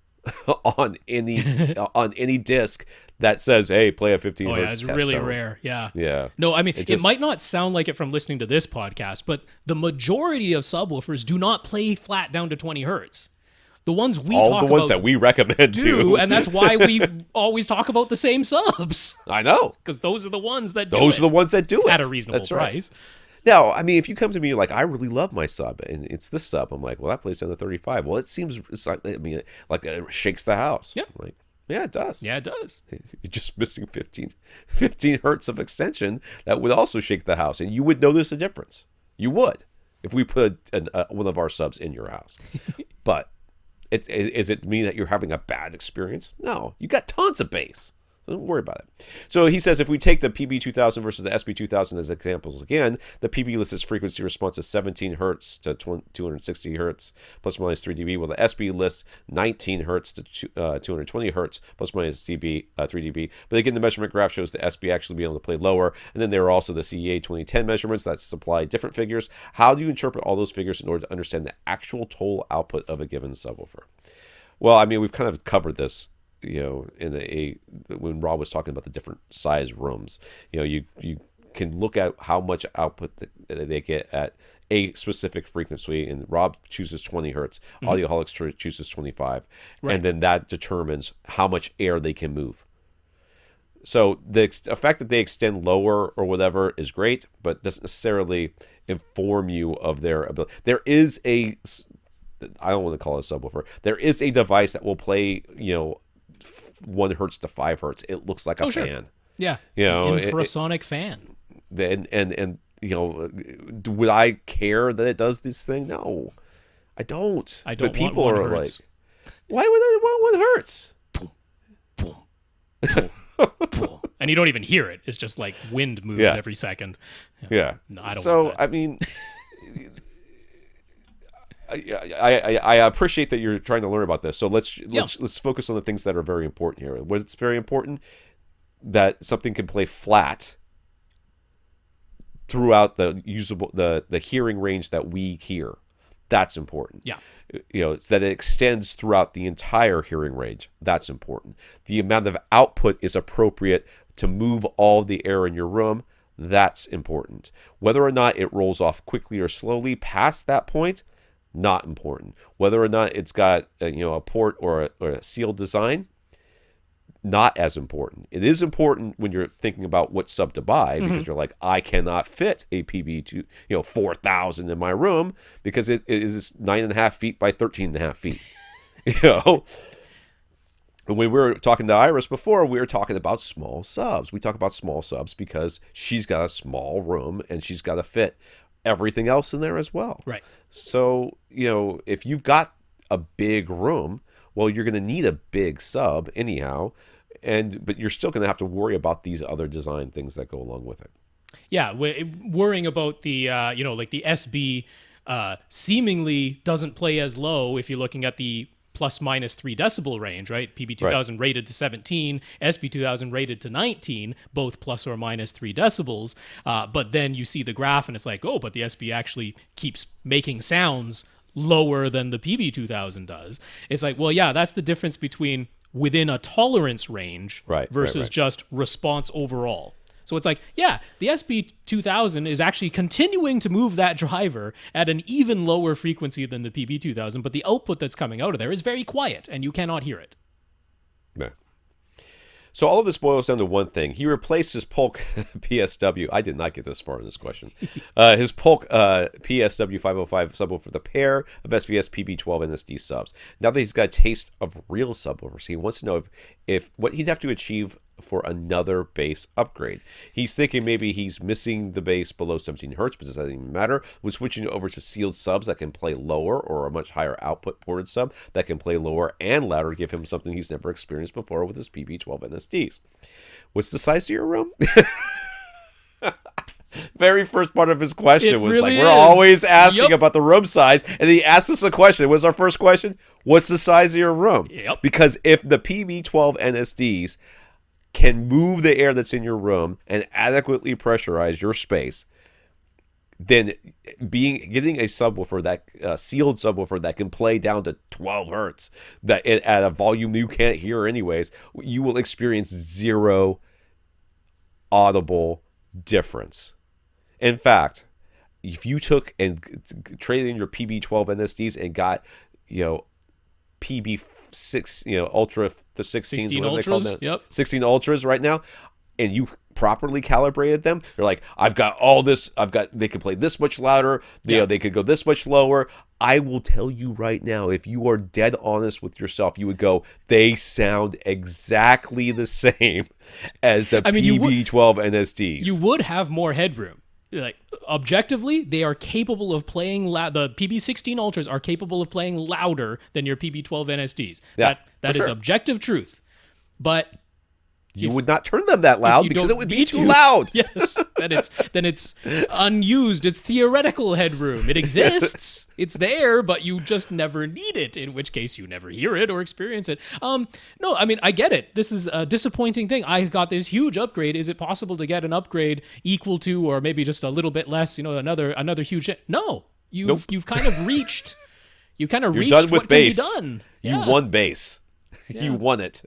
on any disc that says, "Hey, play a 15 hertz." Yeah, it's really rare. Yeah. Yeah. No, I mean, it might not sound like it from listening to this podcast, but the majority of subwoofers do not play flat down to 20 hertz. The ones that we recommend do, and that's why we always talk about the same subs. I know, because those are the ones that do it at a reasonable price. Right. Now, I mean, if you come to me like, I really love my sub, and it's this sub, I'm like, well, that plays down to 35. Well, it's like, like it shakes the house. Yeah. I'm like, yeah, it does. Yeah, it does. You're just missing 15 hertz of extension that would also shake the house, and you would notice a difference. You would, if we put one of our subs in your house. But is it mean that you're having a bad experience? No, you got tons of bass. Don't worry about it. So he says if we take the PB2000 versus the SB2000 as examples again, the PB lists its frequency response as 17 hertz to 260 hertz plus or minus 3 dB, while the SB lists 19 hertz to 220 hertz plus or minus 3 dB. But again, the measurement graph shows the SB actually being able to play lower. And then there are also the CEA 2010 measurements that supply different figures. How do you interpret all those figures in order to understand the actual total output of a given subwoofer? Well, I mean, we've kind of covered this. When Rob was talking about the different size rooms, you can look at how much output they get at a specific frequency, and Rob chooses 20 hertz, Audioholics chooses 25, and then that determines how much air they can move. So the fact that they extend lower or whatever is great, but doesn't necessarily inform you of their ability. There is I don't want to call it a subwoofer. There is a device that will play, 1 hertz to 5 hertz. It looks like a fan. Sure. Yeah. Infrasonic fan. And would I care that it does this thing? No, I don't. I don't. But people want are hertz. Like, why would I want 1 hertz? Boom, boom, boom, boom. And you don't even hear it. It's just like wind moves every second. Yeah. No, I don't. So want that. I mean. I appreciate that you're trying to learn about this. So let's focus on the things that are very important here. What's very important, that something can play flat throughout the hearing range that we hear. That's important. Yeah. That it extends throughout the entire hearing range. That's important. The amount of output is appropriate to move all the air in your room. That's important. Whether or not it rolls off quickly or slowly past that point, not important. Whether or not it's got a port or a sealed design, not as important. It is important when you're thinking about what sub to buy, because you're like, I cannot fit a PB 4000 in my room because it is 9.5 feet by 13.5 feet. When we were talking to Iris before, we were talking about small subs. We talk about small subs because she's got a small room and she's got to fit everything else in there as well. Right. So, if you've got a big room, well, you're going to need a big sub anyhow, but you're still going to have to worry about these other design things that go along with it. Yeah, worrying about the like the SB seemingly doesn't play as low if you're looking at the plus minus 3 decibel range, right? PB-2000 rated to 17, SB-2000 rated to 19, both plus or minus 3 decibels. But then you see the graph and it's like, oh, but the SB actually keeps making sounds lower than the PB-2000 does. It's like, well, yeah, that's the difference between within a tolerance range versus just response overall. So it's like, yeah, the SB-2000 is actually continuing to move that driver at an even lower frequency than the PB-2000, but the output that's coming out of there is very quiet, and you cannot hear it. Yeah. So all of this boils down to one thing. He replaced his Polk PSW. I did not get this far in this question. His Polk PSW 505 subwoofer with a pair of SVS PB12 NSD subs. Now that he's got a taste of real subwoofers, he wants to know if what he'd have to achieve for another bass upgrade. He's thinking maybe he's missing the bass below 17 hertz, but it doesn't even matter. We're switching over to sealed subs that can play lower, or a much higher output ported sub that can play lower and louder to give him something he's never experienced before with his PB12 NSDs. What's the size of your room? Very first part of his question was really like, we're always asking about the room size, and he asked us a question. What was our first question? What's the size of your room? Because if the PB12 NSDs can move the air that's in your room and adequately pressurize your space, then getting a subwoofer, that sealed subwoofer that can play down to 12 hertz that at a volume you can't hear anyways, you will experience zero audible difference. In fact, if you took and traded in your PB12 NSDs and got, PB6, Ultra, the 16 Ultras, yep. 16 Ultras right now, and you properly calibrated them, you're like, I've got all this, they could play this much louder, they could go this much lower. I will tell you right now, if you are dead honest with yourself, you would go, they sound exactly the same as the PB12 NSDs. You would have more headroom. Like, objectively, they are capable of playing the PB16 Ultras are capable of playing louder than your PB12 NSDs. Yeah, that is objective truth. But you would not turn them that loud because it would be too loud. Yes, then it's unused. It's theoretical headroom. It exists. It's there, but you just never need it, in which case you never hear it or experience it. No, I mean, I get it. This is a disappointing thing. I got this huge upgrade. Is it possible to get an upgrade equal to, or maybe just a little bit less, another huge... No. You've kind of reached... You kind of reached done with what bass. Can be done. You won bass. Yeah. You won it.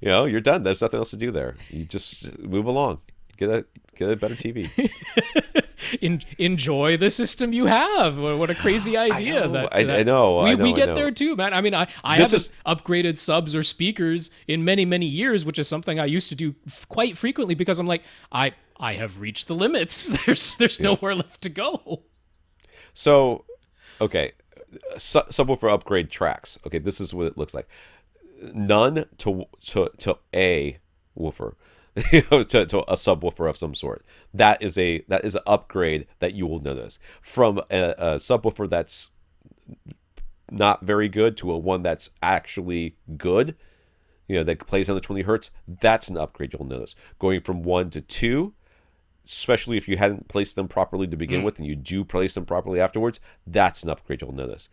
You're done. There's nothing else to do there. You just move along. Get a better TV. Enjoy the system you have. What a crazy idea! I know. We get there too, man. I mean, I haven't upgraded subs or speakers in many, many years, which is something I used to do quite frequently because I'm like, I have reached the limits. There's nowhere left to go. So, okay, subwoofer upgrade tracks. Okay, this is what it looks like. None to a woofer, to a subwoofer of some sort. That is an upgrade that you will notice from a subwoofer that's not very good to a one that's actually good. That plays on the 20 hertz. That's an upgrade you'll notice. Going from 1 to 2, especially if you hadn't placed them properly to begin with, and you do place them properly afterwards, that's an upgrade you'll notice.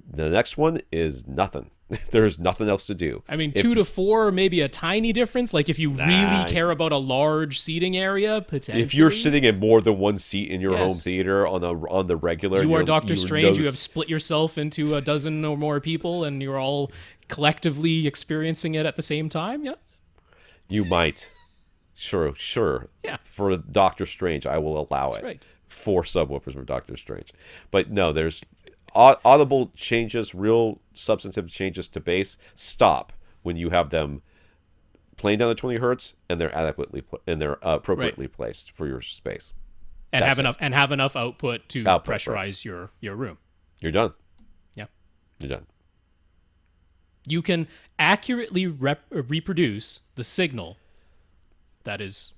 The next one is nothing. There's nothing else to do. I mean, 2 to 4, maybe a tiny difference. Like if you really care about a large seating area, potentially. If you're sitting in more than one seat in your home theater on the regular, you are Dr. Strange. You have split yourself into a dozen or more people, and you're all collectively experiencing it at the same time. Yeah, you might. Sure. Yeah. For Doctor Strange, I will allow it. Right. 4 subwoofers for Doctor Strange, but no, there's audible changes, real substantive changes to bass stop when you have them playing down to 20 hertz and they're appropriately placed for your space. And have enough output to pressurize your room. You're done. Yeah. You're done. You can accurately reproduce the signal that is,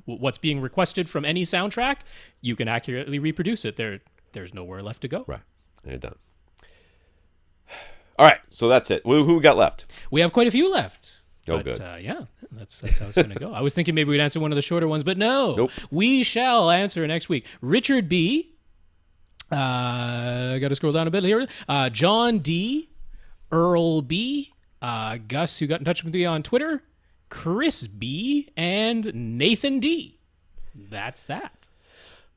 what's being requested from any soundtrack. You can accurately reproduce it. There's nowhere left to go. Right. You're done. All right, so that's it. Who we got left? We have quite a few left. But, good. Yeah, that's how it's going to go. I was thinking maybe we'd answer one of the shorter ones, but no. Nope. We shall answer next week. Richard B. Got to scroll down a bit here. John D. Earl B. Gus, who got in touch with me on Twitter. Chris B. And Nathan D. That's that.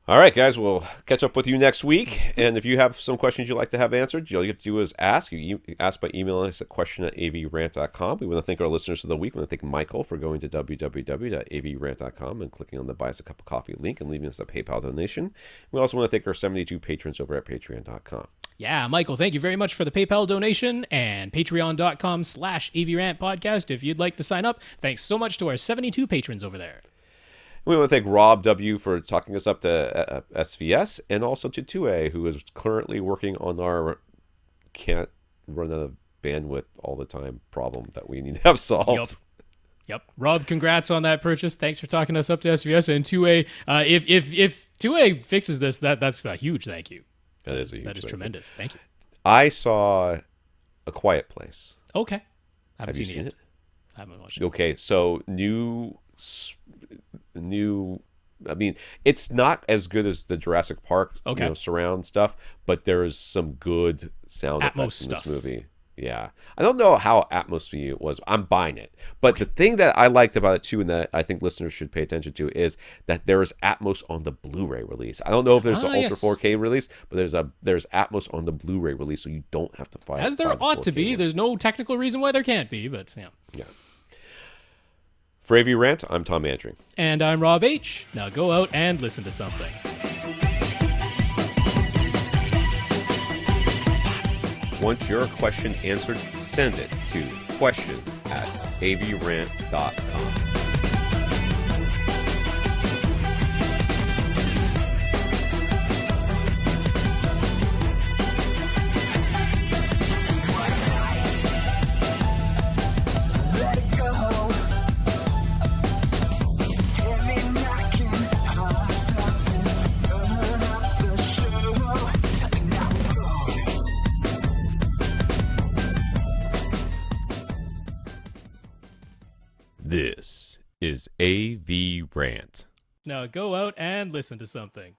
All right, guys, we'll catch up with you next week. And if you have some questions you'd like to have answered, all you have to do is ask. You ask by emailing us at question@avrant.com. We want to thank our listeners of the week. We want to thank Michael for going to www.avrant.com and clicking on the Buy Us a Cup of Coffee link and leaving us a PayPal donation. We also want to thank our 72 patrons over at patreon.com. Yeah, Michael, thank you very much for the PayPal donation and patreon.com/avrant podcast. If you'd like to sign up, thanks so much to our 72 patrons over there. We want to thank Rob W. for talking us up to SVS, and also to 2A, who is currently working on our can't run out of bandwidth all the time problem that we need to have solved. Yep. Rob, congrats on that purchase. Thanks for talking us up to SVS. And 2A, if 2A fixes this, that's a huge thank you. That is a huge That is tremendous. Thank you. I saw A Quiet Place. Okay. Have you seen it? I haven't watched it. Okay, so new. I mean, it's not as good as the Jurassic Park surround stuff, but there is some good sound effects in this movie. Yeah, I don't know how atmosphere it was. I'm buying it, but the thing that I liked about it too, and that I think listeners should pay attention to, is that there is Atmos on the Blu-ray release. I don't know if there's an Ultra 4K release, but there's Atmos on the Blu-ray release, so you don't have to find as there ought to be. There's no technical reason why there can't be, but yeah. For AV Rant, I'm Tom Andring. And I'm Rob H. Now go out and listen to something. Want your question answered? Send it to question@avrant.com. This is AV Rant. Now go out and listen to something.